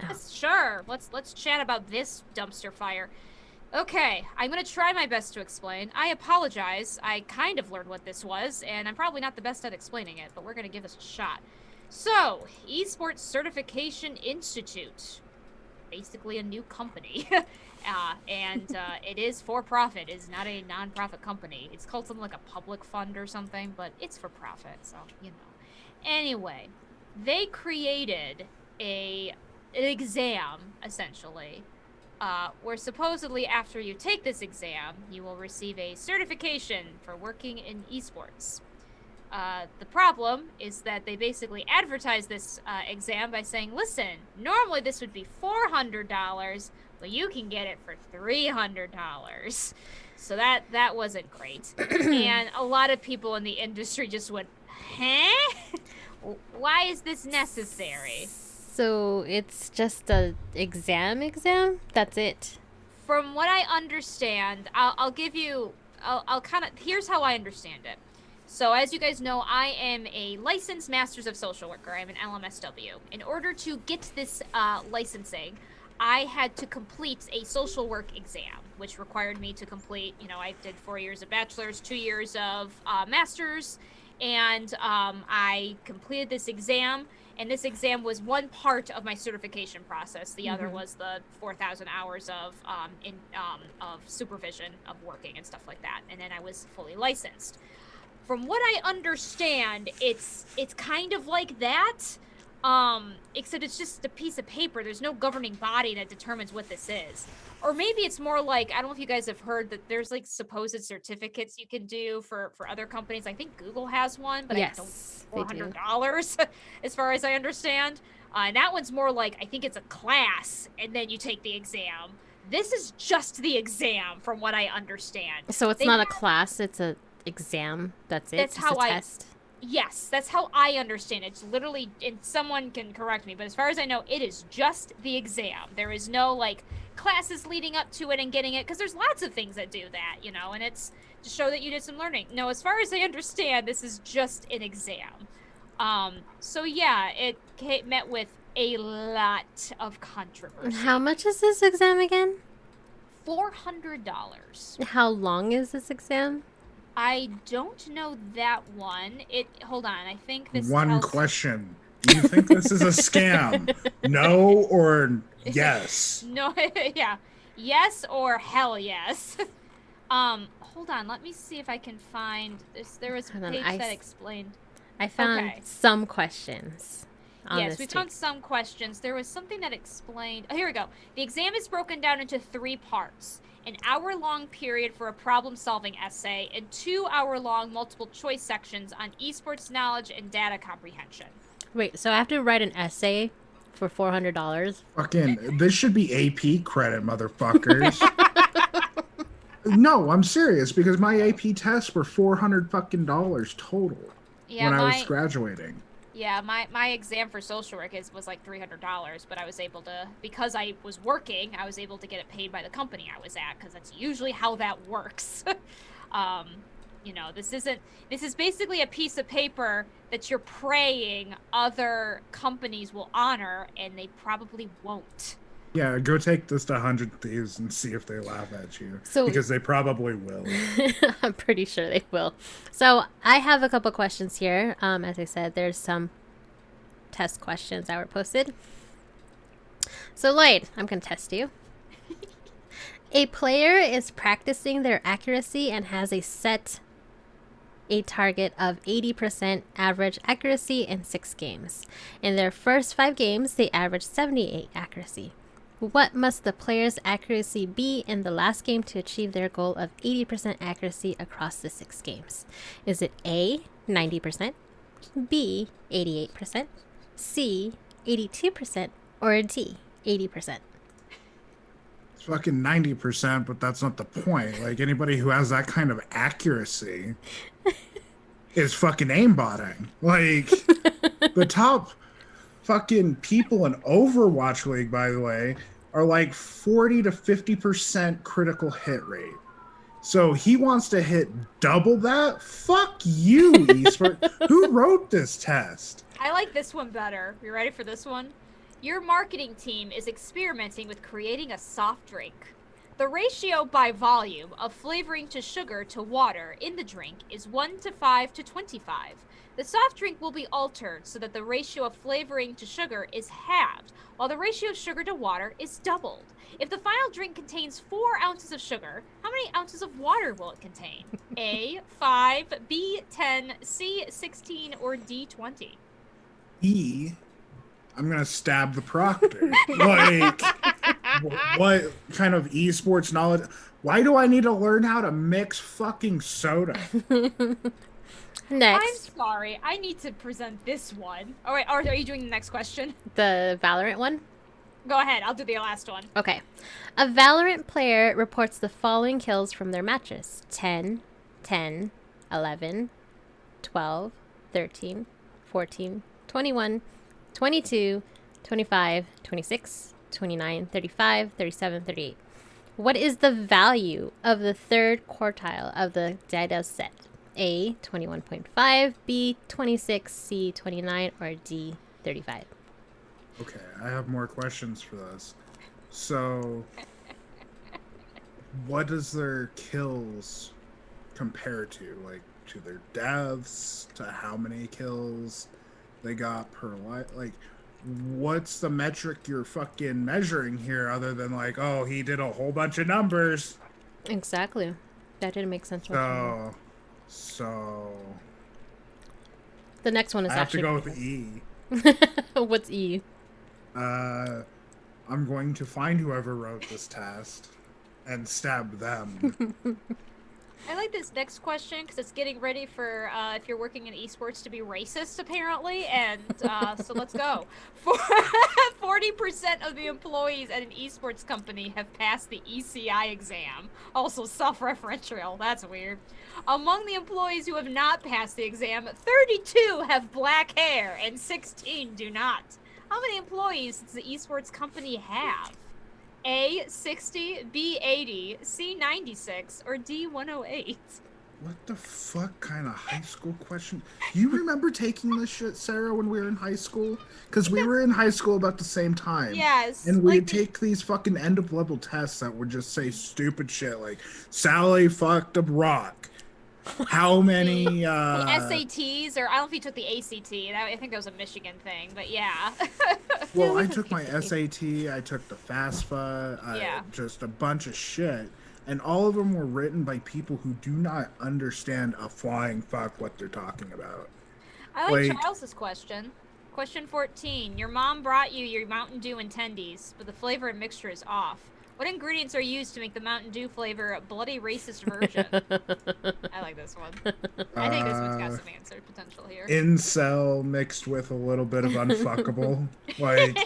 Oh. Sure. Let's chat about this dumpster fire. Okay, I'm gonna try my best to explain. I apologize. I kind of learned what this was, and I'm probably not the best at explaining it, but we're gonna give this a shot. So, Esports Certification Institute. Basically a new company. And it is for profit. It's not a non-profit company. It's called something like a public fund or something, but it's for profit, so, Anyway, they created an exam, essentially, where supposedly after you take this exam, you will receive a certification for working in esports. The problem is that they basically advertise this exam by saying, listen, normally this would be $400, but you can get it for $300. So that wasn't great. And a lot of people in the industry just went, huh? Why is this necessary? So it's just a exam? That's it? From what I understand, I'll give you, I'll kind of, here's how I understand it. So as you guys know, I am a licensed Masters of Social Worker. I'm an LMSW. In order to get this licensing, I had to complete a social work exam, which required me to complete, I did 4 years of bachelor's, 2 years of master's, and I completed this exam. And this exam was one part of my certification process. The other was the 4,000 hours of supervision of working and stuff like that. And then I was fully licensed. From what I understand, it's kind of like that, except it's just a piece of paper. There's no governing body that determines what this is. Or maybe it's more like, I don't know if you guys have heard that there's like supposed certificates you can do for other companies. I think Google has one, but Yes, I don't, $400 as far as I understand. And that one's more like, I think it's a class and then you take the exam. This is just the exam from what I understand. So it's not a class, it's a exam. That's it. That's just how a test. Yes, that's how I understand it. It's literally, and someone can correct me, but as far as I know, it is just the exam. There is no like classes leading up to it and getting it, because there's lots of things that do that, and it's to show that you did some learning. No, as far as I understand, this is just an exam. So yeah, it met with a lot of controversy. How much is this exam again? $400. How long is this exam? I don't know that one. Hold on. I think this One question. Do you think this is a scam? No or yes? No, yeah. Yes or hell yes. Hold on. Let me see if I can find this. There was a page that explained. I found some questions. Yes, we found some questions. There was something that explained. Oh, here we go. The exam is broken down into 3 parts. An hour-long period for a problem-solving essay, and 2-hour-long multiple-choice sections on esports knowledge and data comprehension. Wait, so I have to write an essay for $400? Fucking, this should be AP credit, motherfuckers. No, I'm serious, because my AP tests were $400 fucking total when I was graduating. Yeah, my exam for social work was like $300, but I was able to, because I was working, I was able to get it paid by the company I was at, because that's usually how that works. This is basically a piece of paper that you're praying other companies will honor, and they probably won't. Yeah, go take this to 100 Thieves and see if they laugh at you. Because they probably will. I'm pretty sure they will. So I have a couple questions here. As I said, there's some test questions that were posted. So Lloyd, I'm going to test you. A player is practicing their accuracy and has a target of 80% average accuracy in 6 games. In their first 5 games, they averaged 78 accuracy. What must the player's accuracy be in the last game to achieve their goal of 80% accuracy across the 6 games? Is it A, 90%, B, 88%, C, 82%, or D, 80%? It's fucking 90%, but that's not the point. Like, anybody who has that kind of accuracy is fucking aimbotting. Like, the top fucking people in Overwatch League, by the way, are like 40 to 50% critical hit rate. So he wants to hit double that? Fuck you, eSport. Who wrote this test? I like this one better. You ready for this one? Your marketing team is experimenting with creating a soft drink. The ratio by volume of flavoring to sugar to water in the drink is 1 to 5 to 25. The soft drink will be altered so that the ratio of flavoring to sugar is halved, while the ratio of sugar to water is doubled. If the final drink contains 4 ounces of sugar, how many ounces of water will it contain? A, 5, B, 10, C, 16, or D, 20? I'm gonna stab the proctor. Like, What kind of esports knowledge? Why do I need to learn how to mix fucking soda? I'm Next, sorry. I need to present this one. All right. Are you doing the next question? the Valorant one. Go ahead. I'll do the last one. Okay. A Valorant player reports the following kills from their matches: 10, 10, 11, 12, 13, 14, 21, 22, 25, 26, 29, 35, 37, 38. What is the value of the third quartile of the data set? A, 21.5, B, 26, C, 29, or D, 35? Okay, I have more questions for this. So, what does their kills compare to? Like, to their deaths? To how many kills they got per life? Like, what's the metric you're fucking measuring here other than, like, oh, he did a whole bunch of numbers? Exactly. That didn't make sense whatsoever. So, The next one is I have to actually... go with E. What's E? I'm going to find whoever wrote this test and stab them. I like this next question because it's getting ready for if you're working in esports to be racist, apparently. And so let's go. 40% of the employees at an esports company have passed the ECI exam. Also self-referential. That's weird. Among the employees who have not passed the exam, 32 have black hair and 16 do not. How many employees does the esports company have? A, 60, B, 80, C, 96, or D, 108? What the fuck kind of high school question? You remember taking this shit, Sarah, when we were in high school? Because we were in high school about the same time. Yes. And we'd like take these fucking end of level tests that would just say stupid shit like, Sally fucked a rock. How many, the SATs, or I don't know if you took the ACT. I think that was a Michigan thing, but yeah. Well, I took my SAT, I took the FAFSA, Yeah. just a bunch of shit. And all of them were written by people who do not understand a flying fuck what they're talking about. I like Like- Charles's question. Question 14. Your mom brought you your Mountain Dew and tendies, but the flavor and mixture is off. What ingredients are used to make the Mountain Dew flavor a bloody racist version? I like this one. I think this one's got some answer potential here. Incel mixed with a little bit of unfuckable. Like,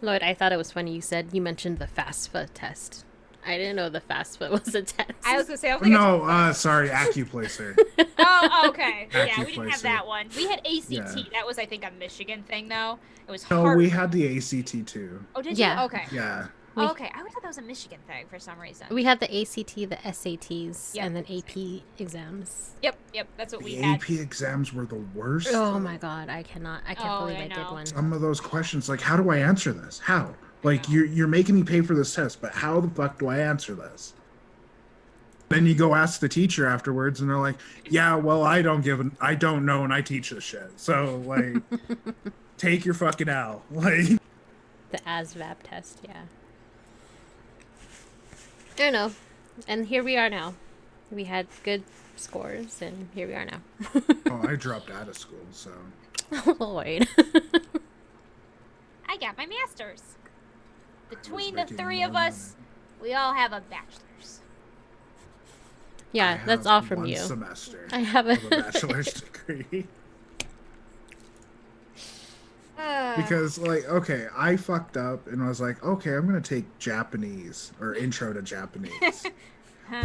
Lloyd, I thought it was funny you mentioned the FAFSA test. I didn't know the FAFSA was a test. I was gonna say, I don't think no, sorry, AccuPlacer. Oh, okay. Yeah, we didn't have AccuPlacer. that one. We had ACT. Yeah. That was, I think, a Michigan thing, though. It was No, hard. we had the ACT too. Oh, did Yeah. you? Okay. Yeah. Oh, okay. I would thought that was a Michigan thing for some reason. We had the ACT, the SATs, Yep. and then AP exams. Yep. That's what we The had. AP exams were the worst. Oh my god, I can't Oh, believe I I did know. one. Some of those questions, like, how do I answer this? How? Like, you're making me pay for this test, but how the fuck do I answer this? Then you go ask the teacher afterwards, and they're like, "Yeah, well, I don't know, and I teach this shit. So, like, take your fucking L." Like, The ASVAB test, yeah. I don't know. And here we are now. We had good scores, and here we are now. oh, I dropped out of school, so Lloyd. I got my master's. Between the making three more of us, we all have a bachelor's. Yeah, I that's have all from one you. semester I have of a bachelor's degree. Because, like, okay, I fucked up and I was like, okay, I'm gonna take Japanese or intro to Japanese.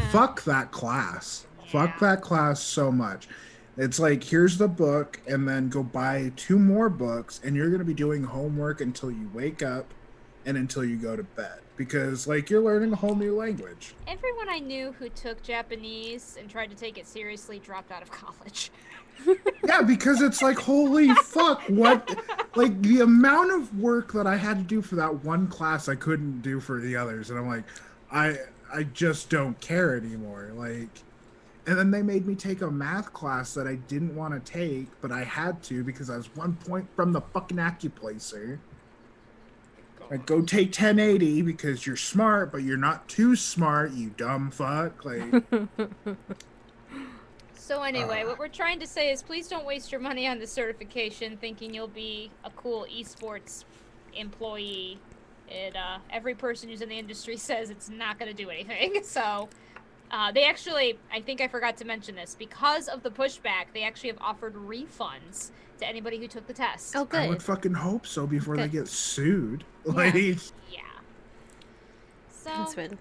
Fuck that class. Fuck Yeah. that class so much. It's like, here's the book, and then go buy 2 more books, and you're gonna be doing homework until you wake up and until you go to bed. Because, like, you're learning a whole new language. Everyone I knew who took Japanese and tried to take it seriously dropped out of college. Yeah, because it's like, holy fuck, what? Like, the amount of work that I had to do for that one class I couldn't do for the others. And I'm like, I just don't care anymore. Like, and then they made me take a math class that I didn't want to take, but I had to because I was 1 point from the fucking AccuPlacer. Like, go take 1080 because you're smart, but you're not too smart, you dumb fuck. Like, So anyway, what we're trying to say is please don't waste your money on the certification thinking you'll be a cool esports employee. Every person who's in the industry says it's not going to do anything. So they actually, I think I forgot to mention this, because of the pushback, they actually have offered refunds to anybody who took the test. Oh, good. I would fucking hope so before they get sued. Like, Yeah. So That's good.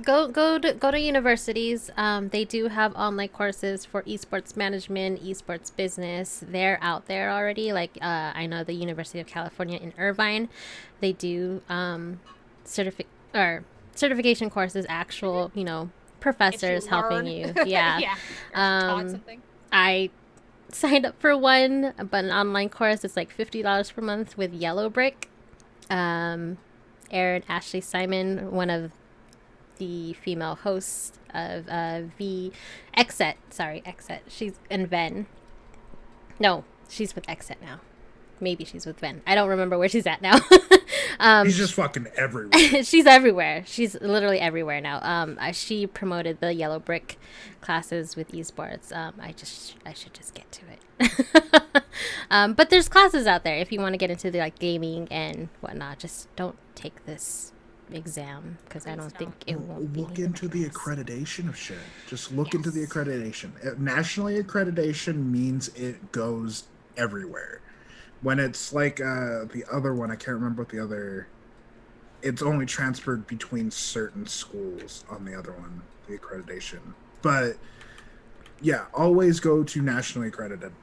Go to universities. They do have online courses for esports management, esports business. They're out there already. Like I know the University of California in Irvine, they do certification courses. Actual, professors helping you. Yeah. yeah. Taught something. I signed up for one, but an online course. It's like $50 per month with Yellow Brick. Erin Ashley Simon, one of the female hosts of Exet. She's in Ven. No, she's with Exet now. Maybe she's with Ven. I don't remember where she's at now. he's just fucking everywhere. She's everywhere. She's literally everywhere now. She promoted the Yellow Brick classes with esports. I should just get to it. But there's classes out there if you want to get into the gaming and whatnot. Just don't take this exam because I don't think it won't be. Look into the accreditation of shit. Just look into the accreditation. Nationally accreditation means it goes everywhere. When it's like the other one, I can't remember what the other. It's only transferred between certain schools on the other one, the accreditation. But yeah, always go to nationally accredited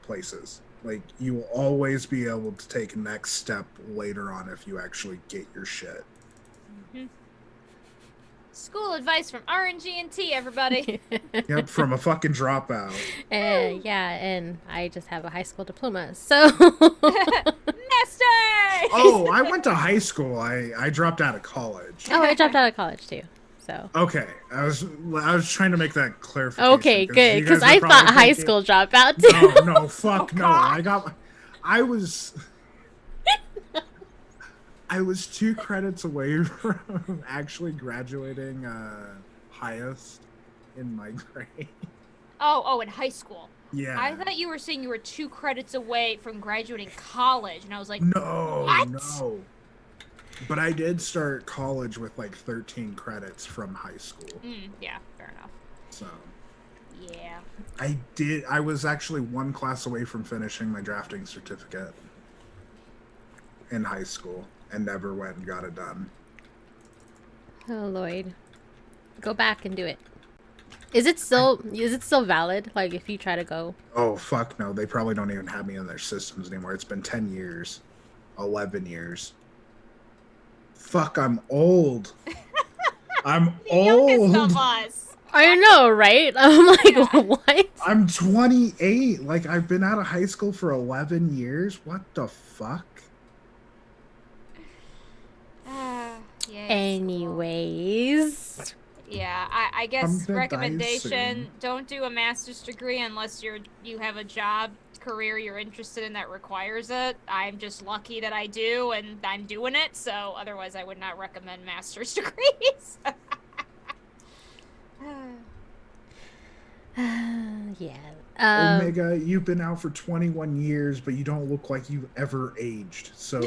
places. Like, you will always be able to take a next step later on if you actually get your shit. Mm-hmm. School advice from RNG&T, everybody. Yep, from a fucking dropout. Yeah, and I just have a high school diploma, so. Nestor! Oh, I went to high school. I dropped out of college. Oh, I dropped out of college too. So. Okay, I was trying to make that clarification. Okay, good, because I thought high school dropout too. No, fuck no. I was 2 credits away from actually graduating highest in my grade. Oh, in high school. Yeah. I thought you were saying you were 2 credits away from graduating college, and I was like, no, what? No. But I did start college with like 13 credits from high school. Yeah, fair enough. So. Yeah. I was actually 1 class away from finishing my drafting certificate in high school and never went and got it done. Oh, Lloyd. Go back and do it. Is it still valid? Like, if you try to go? Oh, fuck no. They probably don't even have me in their systems anymore. It's been 10 years. 11 years. Fuck, I'm old. I'm old. Youngest of us. I know, right? I'm like, what? I'm 28. Like, I've been out of high school for 11 years. What the fuck? Yeah. Anyways. Yeah, I guess recommendation, don't do a master's degree unless you have a job, career you're interested in that requires it. I'm just lucky that I do, and I'm doing it, so otherwise I would not recommend master's degrees. Yeah. Omega, you've been out for 21 years, but you don't look like you've ever aged, so...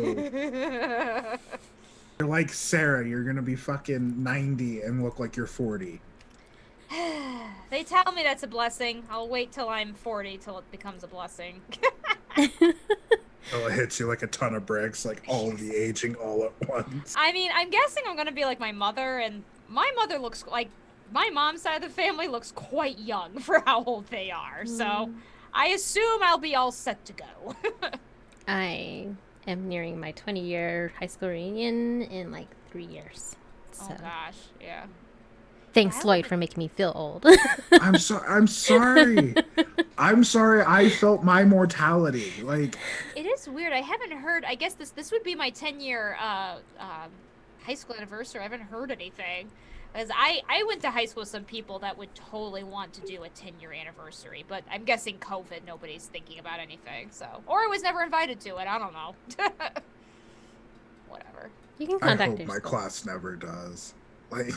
You're like Sarah, you're gonna be fucking 90 and look like you're 40. They tell me that's a blessing. I'll wait till I'm 40 till it becomes a blessing. Oh, it hits you like a ton of bricks, like all of the aging all at once. I mean, I'm guessing I'm gonna be like my mother, and my mother looks like... My mom's side of the family looks quite young for how old they are, so I assume I'll be all set to go. I am nearing my 20-year high school reunion in like 3 years. So. Oh gosh, yeah. Thanks, Lloyd, for making me feel old. I'm sorry. I'm sorry. I felt my mortality. Like, it is weird. I haven't heard. I guess this would be my 10-year high school anniversary. I haven't heard anything. Because I went to high school with some people that would totally want to do a 10-year anniversary, but I'm guessing COVID, nobody's thinking about anything, so. Or I was never invited to it, I don't know. Whatever. You can I contact hope your my school. class never does. Like,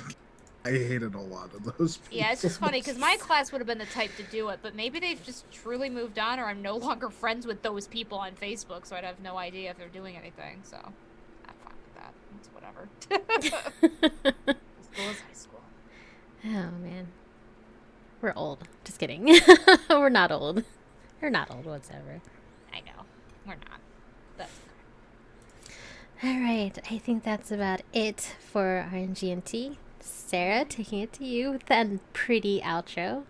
I hated a lot of those people. Yeah, it's just funny because my class would have been the type to do it, but maybe they've just truly moved on, or I'm no longer friends with those people on Facebook, so I'd have no idea if they're doing anything. So I'm fine with that. It's whatever. School is high school. Oh man, we're old. Just kidding. We're not old. We're not old whatsoever. I know we're not. That's All right, I think that's about it for RNG&T. Sarah, taking it to you with that pretty outro.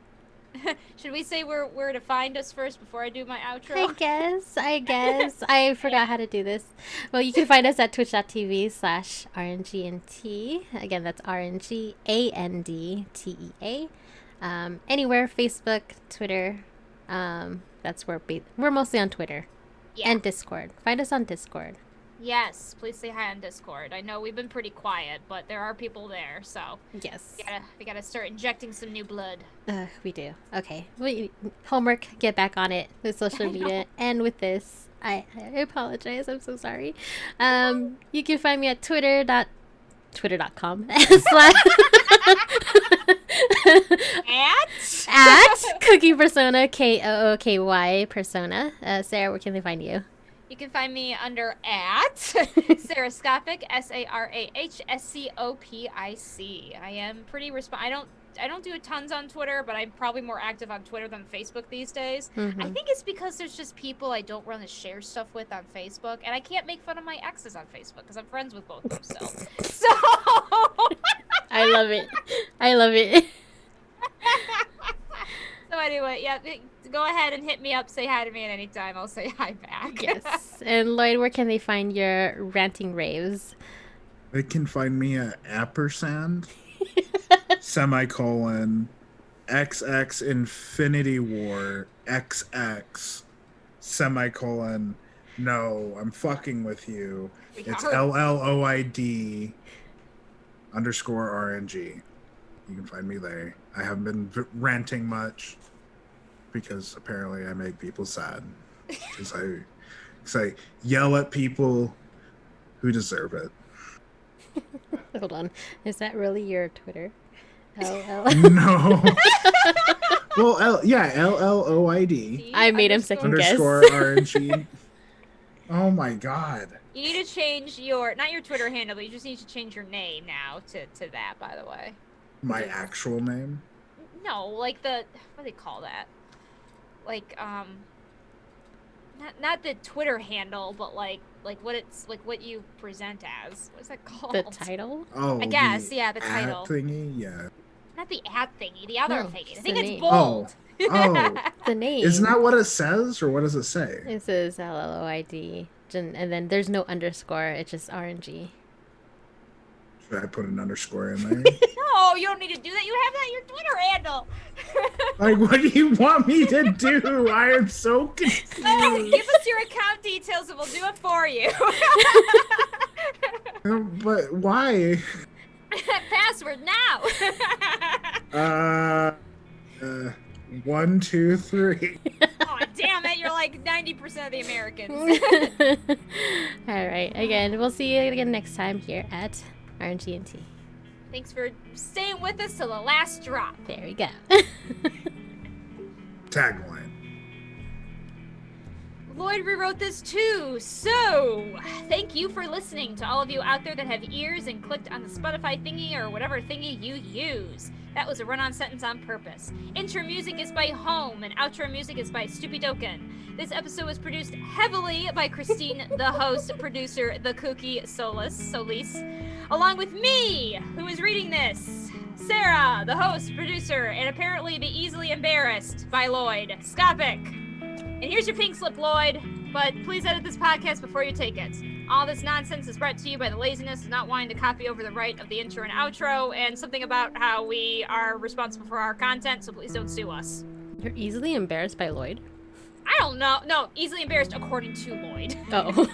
Should we say where to find us first before I do my outro? I guess. I forgot how to do this. Well, you can find us at twitch.tv/RNGNT. Again, that's RNGANDTEA. Anywhere, Facebook, Twitter. That's where we're mostly on Twitter. Yeah. And Discord. Find us on Discord. Yes, please say hi on Discord. I know we've been pretty quiet, but there are people there, so Yes. we gotta start injecting some new blood. We do. Okay. Homework, get back on it with social media. And with this, I apologize. I'm so sorry. You can find me at twitter.com at Cookie Persona, KOOKY Persona. Sarah, where can they find you? You can find me under at Sarahscopic, SARAHSCOPIC. I am pretty I don't do tons on Twitter, but I'm probably more active on Twitter than Facebook these days. Mm-hmm. I think it's because there's just people I don't want to share stuff with on Facebook, and I can't make fun of my exes on Facebook because I'm friends with both of them still. So I love it. I love it. So anyway, yeah, go ahead and hit me up. Say hi to me at any time. I'll say hi back. Yes. And Lloyd, where can they find your ranting raves? They can find me at ampersand semicolon XX Infinity War XX semicolon no, I'm fucking with you. It's LLOID underscore RNG. You can find me there. I haven't been ranting much because apparently I make people sad. Because I yell at people who deserve it. Hold on. Is that really your Twitter? No. Well, LLOID. I made him second guess. Underscore RNG. Oh my god. You need to change not your Twitter handle, but you just need to change your name now to that, by the way. My actual name? No, like what do they call that? Like, not the Twitter handle, but like what you present as. What's that called? The title? Oh, I guess, yeah, the title. Thingy, yeah. Not the ad thingy, the other No, thingy. I it's think the it's name. bold. Oh. The name. Isn't that what it says, or what does it say? It says LLOID. And then there's no underscore. It's just RNG. Should I put an underscore in there? No, you don't need to do that. You have that in your Twitter handle. Like, what do you want me to do? I am so confused. Oh, give us your account details and we'll do it for you. But why? Password now. 1, 2, 3. Oh, damn it. You're like 90% of the Americans. All right. Again, we'll see you again next time here at RNG&T. Thanks for staying with us till the last drop. There we go. Tagline. Lloyd rewrote this too, so thank you for listening to all of you out there that have ears and clicked on the Spotify thingy or whatever thingy you use. That was a run-on sentence on purpose. Intro music is by Home, and outro music is by Stupidoken. This episode was produced heavily by Christine, the host, producer, the Cookie Solis, along with me, who is reading this, Sarah, the host, producer, and apparently the easily embarrassed by Lloyd, Scopic. And here's your pink slip, Lloyd, but please edit this podcast before you take it. All this nonsense is brought to you by the laziness of not wanting to copy over the right of the intro and outro, and something about how we are responsible for our content, so please don't sue us. You're easily embarrassed by Lloyd? I don't know. No, easily embarrassed according to Lloyd. Oh.